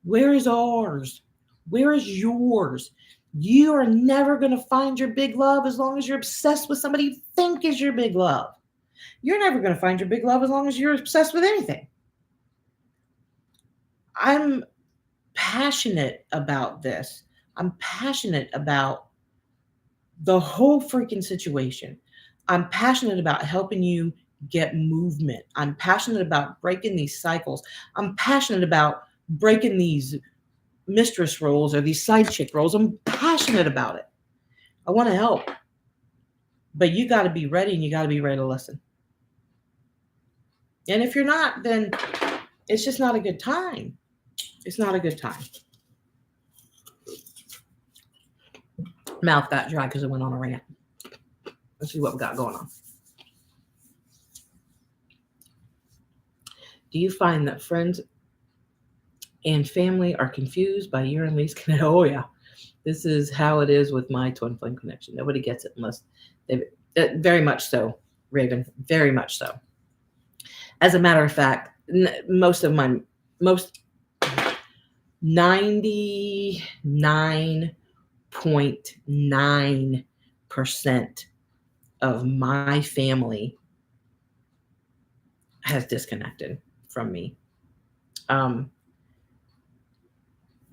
Where is ours? Where is yours? You are never going to find your big love as long as you're obsessed with somebody you think is your big love. You're never going to find your big love as long as you're obsessed with anything. I'm passionate about this. I'm passionate about the whole freaking situation. I'm passionate about helping you get movement. I'm passionate about breaking these cycles. I'm passionate about breaking these mistress roles or these side chick roles. I'm passionate about it. I want to help. But you got to be ready and you got to be ready to listen. And if you're not, then it's just not a good time. It's not a good time. Mouth got dry because it went on a rant. Let's see what we got going on. Do you find that friends and family are confused by your and Lee's connection? Oh, yeah. This is how it is with my twin flame connection. Nobody gets it unless they very much so. Raven, very much so. As a matter of fact, most 99.9% of my family has disconnected from me. Um,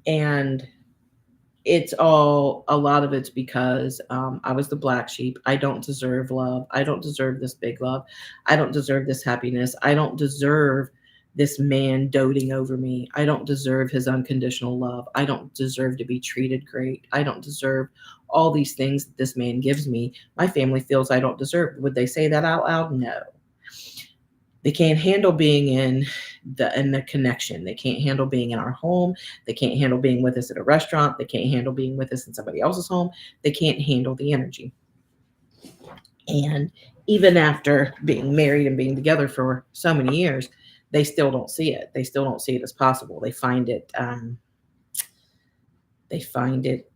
and a lot of it's because I was the black sheep. I don't deserve love. I don't deserve this big love. I don't deserve this happiness. I don't deserve this man doting over me. I don't deserve his unconditional love. I don't deserve to be treated great. I don't deserve all these things that this man gives me. My family feels I don't deserve. Would they say that out loud? No. They can't handle being in the connection. They can't handle being in our home. They can't handle being with us at a restaurant. They can't handle being with us in somebody else's home. They can't handle the energy. And even after being married and being together for so many years, they still don't see it. They still don't see it as possible. They find it. They find it.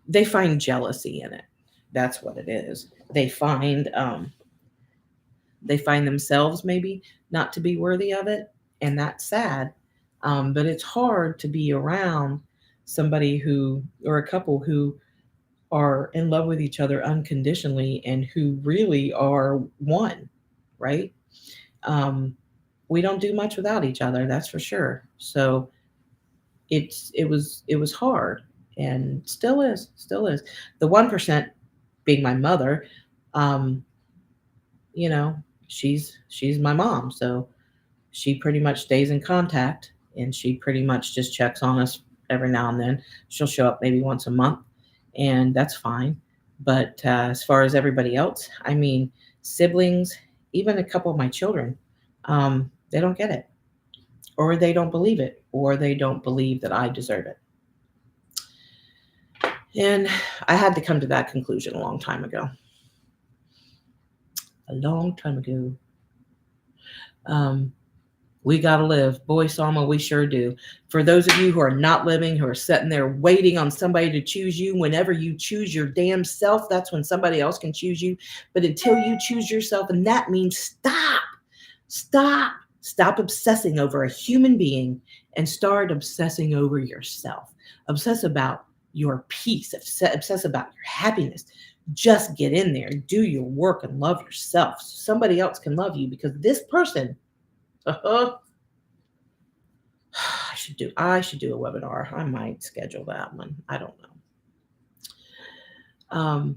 They find jealousy in it. That's what it is. They find themselves maybe not to be worthy of it, and that's sad. But it's hard to be around somebody who, or a couple who are in love with each other unconditionally and who really are one, right? Um, we don't do much without each other, that's for sure. So it was hard, and still is. The 1% being my mother, um, you know, she's my mom, so she pretty much stays in contact, and she pretty much just checks on us every now and then. She'll show up maybe once a month, and that's fine. But as far as everybody else, I mean, siblings, even a couple of my children, they don't get it, or they don't believe it, or they don't believe that I deserve it. And I had to come to that conclusion a long time ago. A long time ago. Um, We got to live. Boy, Salma, we sure do. For those of you who are not living, who are sitting there waiting on somebody to choose you, whenever you choose your damn self, that's when somebody else can choose you. But until you choose yourself, and that means stop obsessing over a human being and start obsessing over yourself. Obsess about your peace, obsess about your happiness. Just get in there, do your work, and love yourself so somebody else can love you, because this person, I should do a webinar. I might schedule that one. I don't know.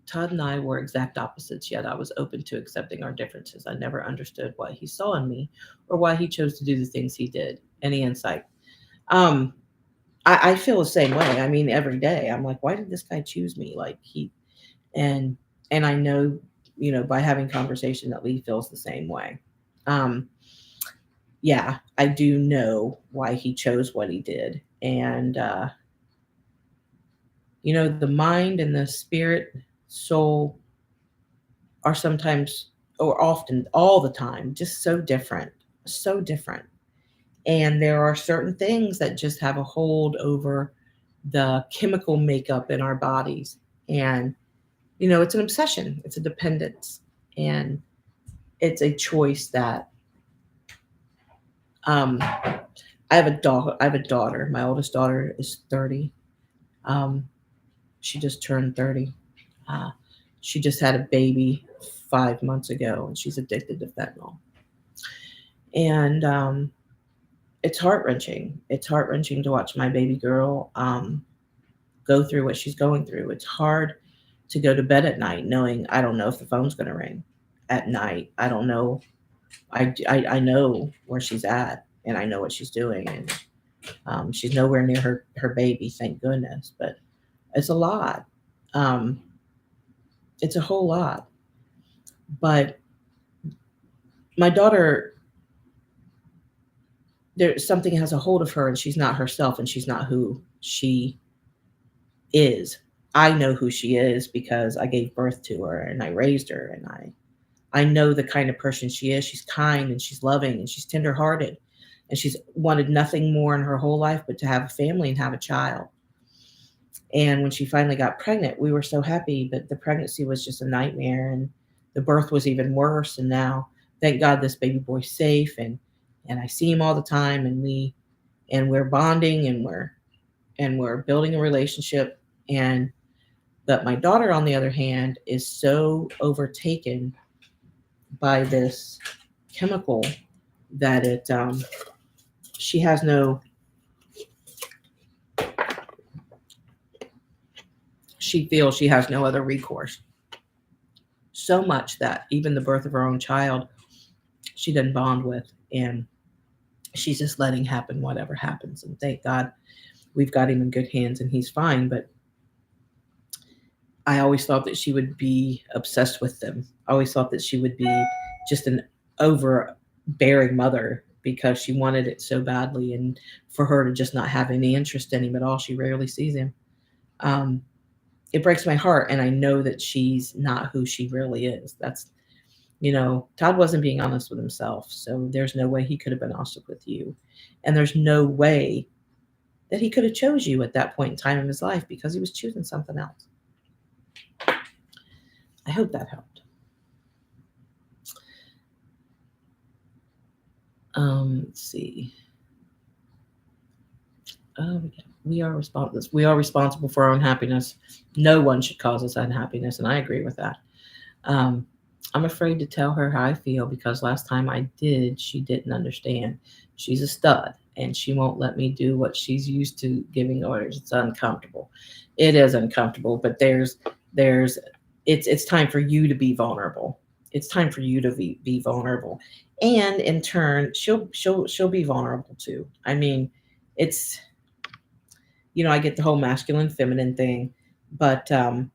Todd and I were exact opposites, yet I was open to accepting our differences. I never understood what he saw in me or why he chose to do the things he did. Any insight? Um, I feel the same way. I mean, every day I'm like, why did this guy choose me? Like and and I know, by having conversation that Lee feels the same way. Um, yeah, I do know why he chose what he did. And, the mind and the spirit, soul are sometimes, or often, all the time, just so different, so different. And there are certain things that just have a hold over the chemical makeup in our bodies. And, it's an obsession, it's a dependence, and it's a choice that, I have a daughter. I have a daughter. My oldest daughter is 30. Um, she just turned 30. Uh, she just had a baby 5 months ago, and she's addicted to fentanyl. And it's heart wrenching. It's heart wrenching to watch my baby girl go through what she's going through. It's hard to go to bed at night knowing I don't know if the phone's going to ring at night. I don't know. I know where she's at, and I know what she's doing, and she's nowhere near her baby, thank goodness. But it's a lot. Um, it's a whole lot. But my daughter, something has a hold of her, and she's not herself, and she's not who she is. I know who she is because I gave birth to her and I raised her, and I know the kind of person she is. She's kind and she's loving and she's tenderhearted, and she's wanted nothing more in her whole life but to have a family and have a child. And when she finally got pregnant, we were so happy, but the pregnancy was just a nightmare, and the birth was even worse. And now, thank God, this baby boy's safe, and I see him all the time, and we're bonding, and we're building a relationship. And but my daughter, on the other hand, is so overtaken by this chemical that she has no she feels she has no other recourse. So much that even the birth of her own child, she doesn't bond with, and she's just letting happen whatever happens. And thank God we've got him in good hands and he's fine. But I always thought that she would be obsessed with them. I always thought that she would be just an overbearing mother because she wanted it so badly, and for her to just not have any interest in him at all. She rarely sees him. Um, it breaks my heart, and I know that she's not who she really is. Todd wasn't being honest with himself, so there's no way he could have been honest with you, and there's no way that he could have chose you at that point in time in his life because he was choosing something else. I hope that helped. Let's see. We are responsible. We are responsible for our own happiness. No one should cause us unhappiness, and I agree with that. Um, I'm afraid to tell her how I feel because last time I did, she didn't understand. She's a stud, and she won't let me do what she's used to giving orders. It's uncomfortable. It is uncomfortable, but there's it's time for you to be vulnerable. It's time for you to be vulnerable, and in turn, she'll be vulnerable too. I mean, it's I get the whole masculine feminine thing, but I'm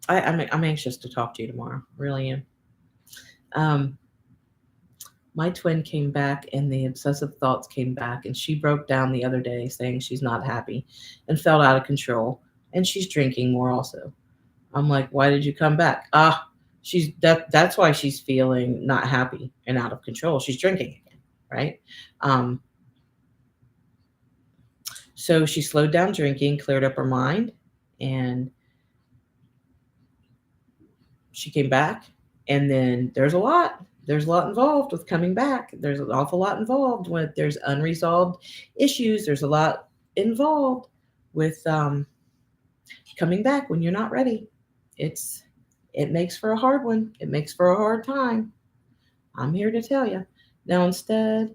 anxious to talk to you tomorrow. Really am. Um, my twin came back and the obsessive thoughts came back, and she broke down the other day saying she's not happy and felt out of control, and she's drinking more also. I'm like, why did you come back? That's why she's feeling not happy and out of control. She's drinking again, right? Um, so she slowed down drinking, cleared up her mind, and she came back. And then there's a lot involved with coming back. There's an awful lot involved when there's unresolved issues. There's a lot involved with coming back when you're not ready. It makes for a hard one. It makes for a hard time. I'm here to tell you. Now, instead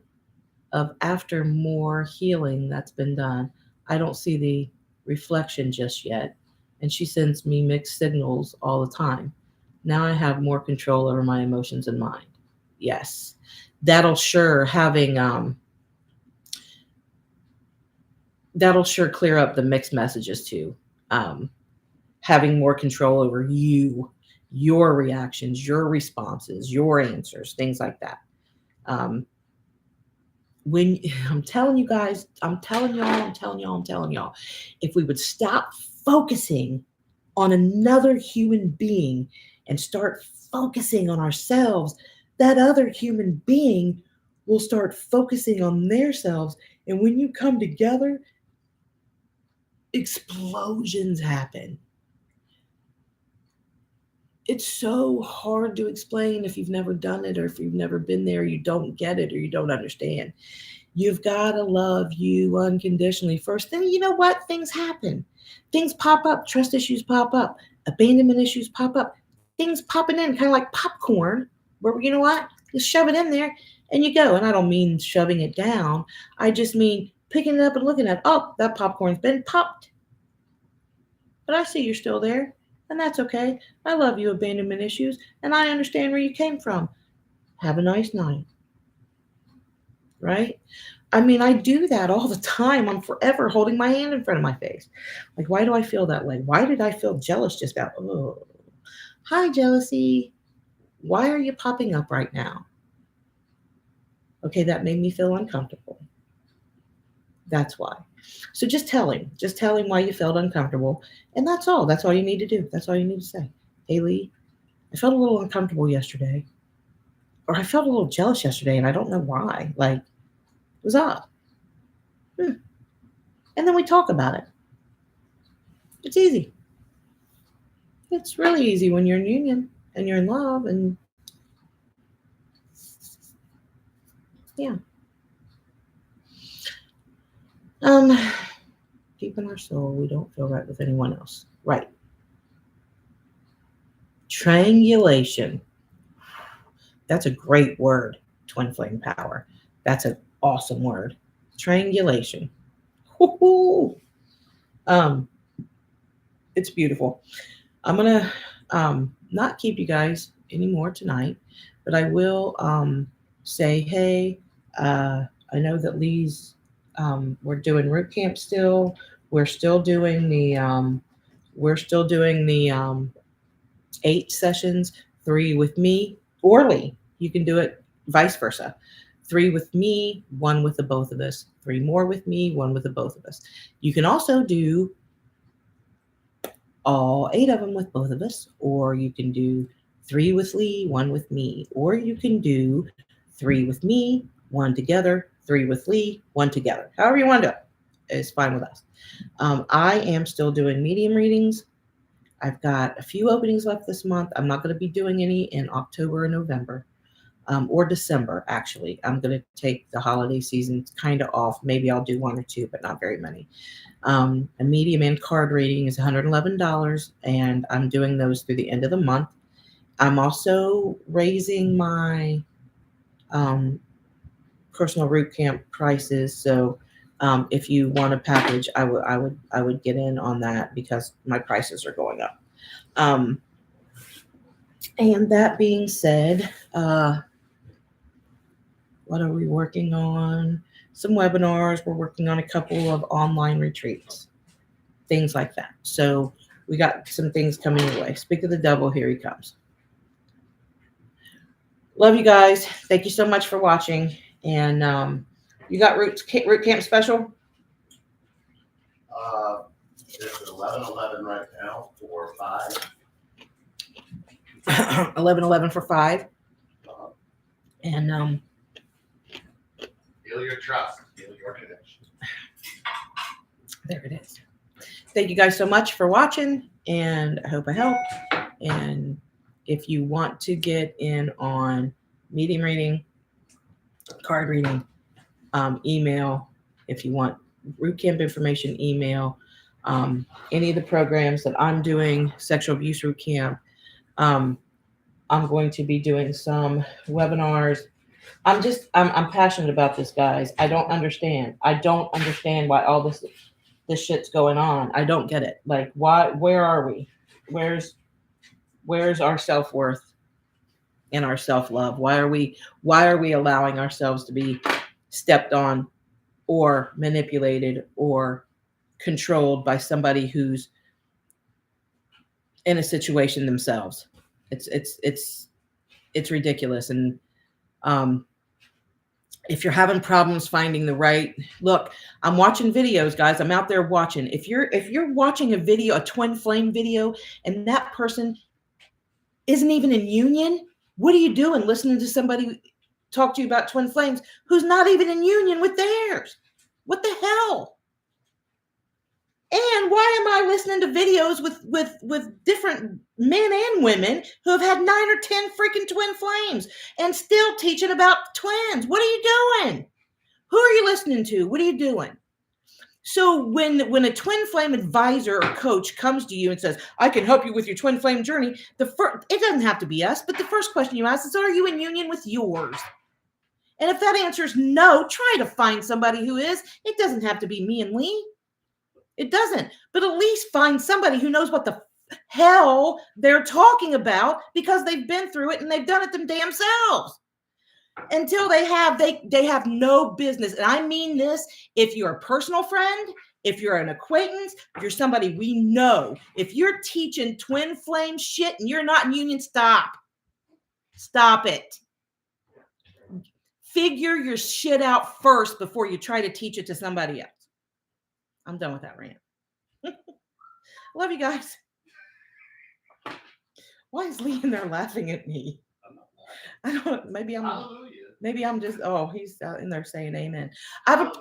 of after more healing that's been done, I don't see the reflection just yet. And she sends me mixed signals all the time. Now I have more control over my emotions and mind. Yes. That'll sure clear up the mixed messages too. Um, Having more control over you, your reactions, your responses, your answers, things like that. Um, when I'm telling you guys, I'm telling y'all, if we would stop focusing on another human being and start focusing on ourselves, that other human being will start focusing on themselves. And when you come together, explosions happen. It's so hard to explain if you've never done it or if you've never been there, you don't get it or you don't understand. You've got to love you unconditionally first. Then you know what? Things happen. Things pop up. Trust issues pop up. Abandonment issues pop up. Things popping in, kind of like popcorn, where you know what? Just shove it in there and you go. And I don't mean shoving it down. I just mean picking it up and looking at, oh, that popcorn's been popped. But I see you're still there. And that's okay. I love you, abandonment issues, and I understand where you came from. Have a nice night. Right? I mean, I do that all the time. I'm forever holding my hand in front of my face. Like, why do I feel that way? Why did I feel jealous just about? Oh, hi, jealousy. Why are you popping up right now? Okay, that made me feel uncomfortable. That's why. So just tell him. Just tell him why you felt uncomfortable. And that's all. That's all you need to do. That's all you need to say. Hey, Lee, I felt a little uncomfortable yesterday. Or I felt a little jealous yesterday, and I don't know why. Like, it was odd. Hmm. And then we talk about it. It's easy. It's really easy when you're in union and you're in love and yeah. Um, deep in our soul, we don't feel right with anyone else. Right. Triangulation. That's a great word. Twin flame power. That's an awesome word. Triangulation. Woo-hoo. Um, it's beautiful. I'm gonna not keep you guys anymore tonight, but I will say, hey, I know that Lee's we're doing root camp still. We're still doing the we're still doing the 8 sessions, 3 with me or Lee. You can do it vice versa. 3 with me, 1 with the both of us. 3 more with me, 1 with the both of us. You can also do all 8 of them with both of us, or you can do 3 with Lee, 1 with me, or you can do 3 with me, 1 together, 3 with Lee, 1 together. However you want to do it, it's fine with us. I am still doing medium readings. I've got a few openings left this month. I'm not going to be doing any in October or November. Or December, actually. I'm going to take the holiday season kind of off. Maybe I'll do 1 or 2, but not very many. A medium and card reading is $111, and I'm doing those through the end of the month. I'm also raising my um, personal root camp prices. So if you want a package, I would get in on that because my prices are going up. And that being said, what are we working on? Some webinars. We're working on a couple of online retreats, things like that. So we got some things coming your way. Speak of the devil, here he comes. Love you guys. Thank you so much for watching. And you got root camp special? It's 11:11 right now for 5. 11:11 for 5. And Feel your trust. Feel your connection. there it is. Thank you guys so much for watching, and I hope I helped. And if you want to get in on medium reading, card reading, email. If you want root camp information, email. Any of the programs that I'm doing, sexual abuse root camp. I'm going to be doing some webinars. I'm passionate about this, guys. I don't understand. I don't understand why all this shit's going on. I don't get it. Like, why? Where are we? Where's our self-worth and our self-love? Why are we allowing ourselves to be stepped on or manipulated or controlled by somebody who's in a situation themselves? It's ridiculous. And if you're having problems finding the right look, I'm watching videos, guys. I'm out there watching. If you're watching a video, a twin flame video, and that person isn't even in union, what are you doing listening to somebody talk to you about twin flames who's not even in union with theirs? What the hell? And why am I listening to videos with different men and women who have had 9 or 10 freaking twin flames and still teaching about twins? What are you doing? Who are you listening to? What are you doing? So when a twin flame advisor or coach comes to you and says, I can help you with your twin flame journey, it doesn't have to be us, but the first question you ask is, are you in union with yours? And if that answer is no, try to find somebody who is. It doesn't have to be me and Lee. It doesn't. But at least find somebody who knows what the hell they're talking about because they've been through it and they've done it them damn selves. Until they have no business. And I mean this, if you're a personal friend, if you're an acquaintance, if you're somebody we know, if you're teaching twin flame shit and you're not in union, stop. Stop it. Figure your shit out first before you try to teach it to somebody else. I'm done with that rant. Love you guys. Why is Lee in there laughing at me? I don't. Maybe I'm just. Oh, he's out in there saying amen. I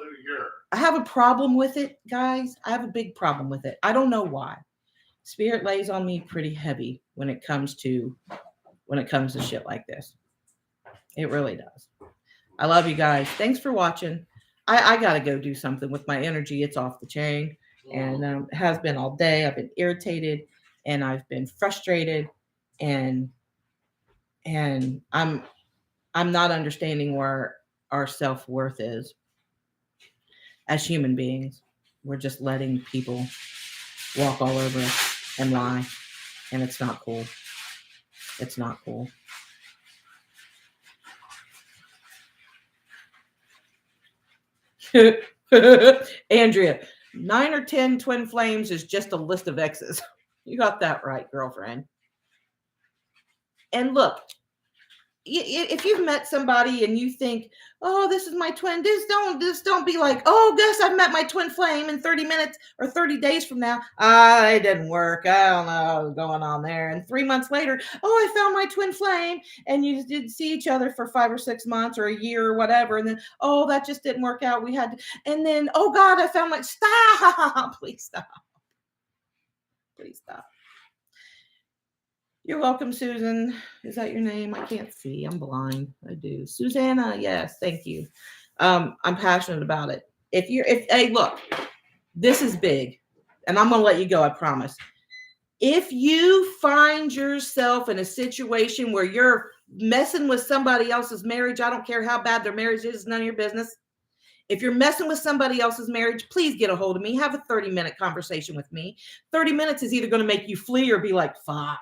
have a problem with it, guys. I have a big problem with it. I don't know why. Spirit lays on me pretty heavy when it comes to shit like this. It really does. I love you guys. Thanks for watching. I got to go do something with my energy. It's off the chain, and it has been all day. I've been irritated, and I've been frustrated, and I'm not understanding where our self-worth is as human beings. We're just letting people walk all over us and lie, and it's not cool. It's not cool. Andrea, 9 or 10 twin flames is just a list of exes. You got that right, girlfriend. And look, if you've met somebody and you think, oh, this is my twin, just don't be like, oh, guess I've met my twin flame in 30 minutes or 30 days from now. It didn't work. I don't know what's going on there. And 3 months later, oh, I found my twin flame. And you did see each other for 5 or 6 months or a year or whatever. And then, oh, that just didn't work out. We had to, and then, oh God, I found my, stop. Please stop. Please stop. You're welcome, Susan. Is that your name? I can't see. I'm blind. I do. Susanna, yes, thank you. I'm passionate about it. Hey, look, this is big, and I'm gonna let you go, I promise. If you find yourself in a situation where you're messing with somebody else's marriage, I don't care how bad their marriage is, it's none of your business. If you're messing with somebody else's marriage, please get a hold of me. Have a 30-minute conversation with me. 30 minutes is either going to make you flee or be like, fuck.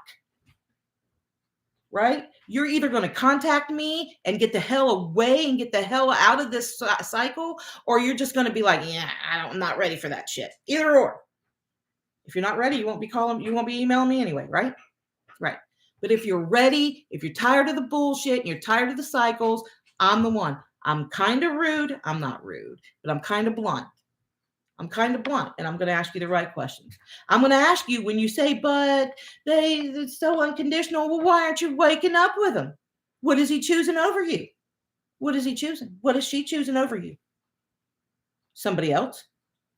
Right? You're either going to contact me and get the hell away and get the hell out of this cycle, or you're just going to be like, yeah, I'm not ready for that shit. Either or. If you're not ready, you won't be emailing me anyway, right? Right. But if you're ready, if you're tired of the bullshit and you're tired of the cycles, I'm the one. I'm kind of rude. I'm not rude, but I'm kind of blunt. I'm kind of blunt, and I'm going to ask you the right questions. I'm going to ask you when you say, but it's so unconditional. Well, why aren't you waking up with him? What is he choosing over you? What is he choosing? What is she choosing over you? Somebody else?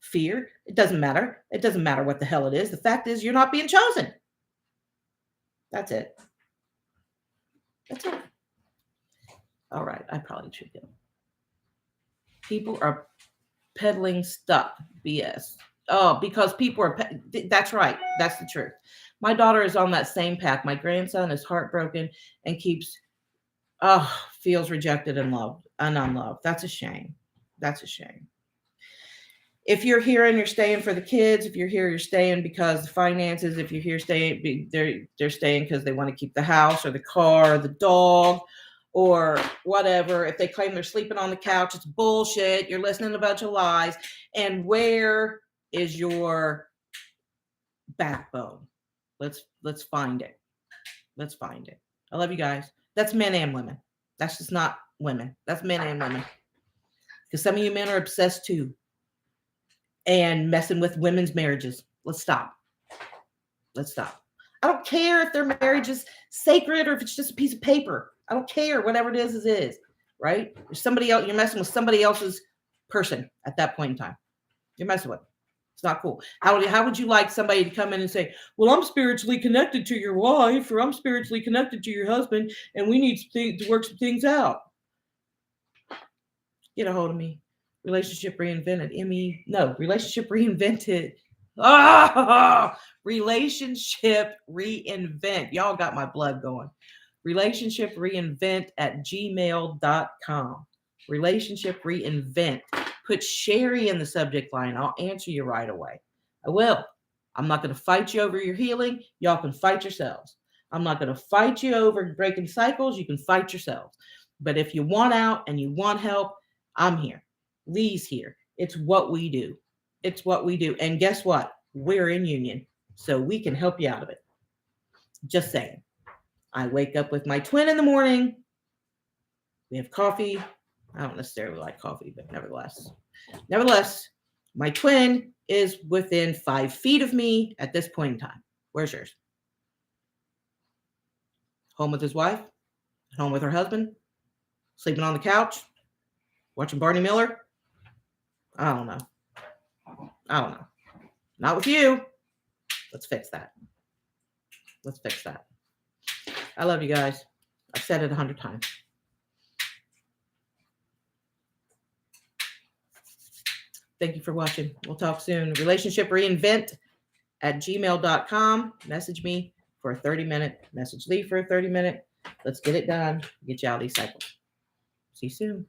Fear? It doesn't matter. It doesn't matter what the hell it is. The fact is you're not being chosen. That's it. That's it. All right. I probably should go. People are peddling stuff, BS. Oh, because people are, that's right. That's the truth. My daughter is on that same path. My grandson is heartbroken and feels rejected and unloved. That's a shame. That's a shame. If you're here and you're staying for the kids, if you're here, you're staying because the finances, if you're here staying, they're staying because they want to keep the house or the car or the dog or whatever. If they claim they're sleeping on the couch, it's bullshit. You're listening to a bunch of lies. And where is your backbone? Let's find it. Let's find it. I love you guys. That's men and women. That's just not women. That's men and women. Because some of you men are obsessed too. And messing with women's marriages. Let's stop. Let's stop. I don't care if their marriage is sacred or if it's just a piece of paper. I don't care. Whatever it is, right? There's somebody else. You're messing with somebody else's person at that point in time. You're messing with them. It's not cool. How would you like somebody to come in and say, well, I'm spiritually connected to your wife or I'm spiritually connected to your husband and we need to work some things out? Get a hold of me. Relationship Reinvented. Relationship Reinvented. Relationship Reinvent. Y'all got my blood going. Relationship Reinvent at gmail.com. Relationship Reinvent. Put Sherry in the subject line. I'll answer you right away. I will. I'm not going to fight you over your healing. Y'all can fight yourselves. I'm not going to fight you over breaking cycles. You can fight yourselves. But if you want out and you want help, I'm here. Lee's here. It's what we do. It's what we do. And guess what? We're in union. So we can help you out of it. Just saying. I wake up with my twin in the morning. We have coffee. I don't necessarily like coffee, but nevertheless, my twin is within 5 feet of me at this point in time. Where's yours? Home with his wife? Home with her husband? Sleeping on the couch? Watching Barney Miller? I don't know. Not with you. Let's fix that. Let's fix that. I love you guys. I've said it 100 times. Thank you for watching. We'll talk soon. Relationship reinvent at gmail.com. Message me for a 30-minute. Message Lee for a 30-minute. Let's get it done. Get you out of these cycles. See you soon.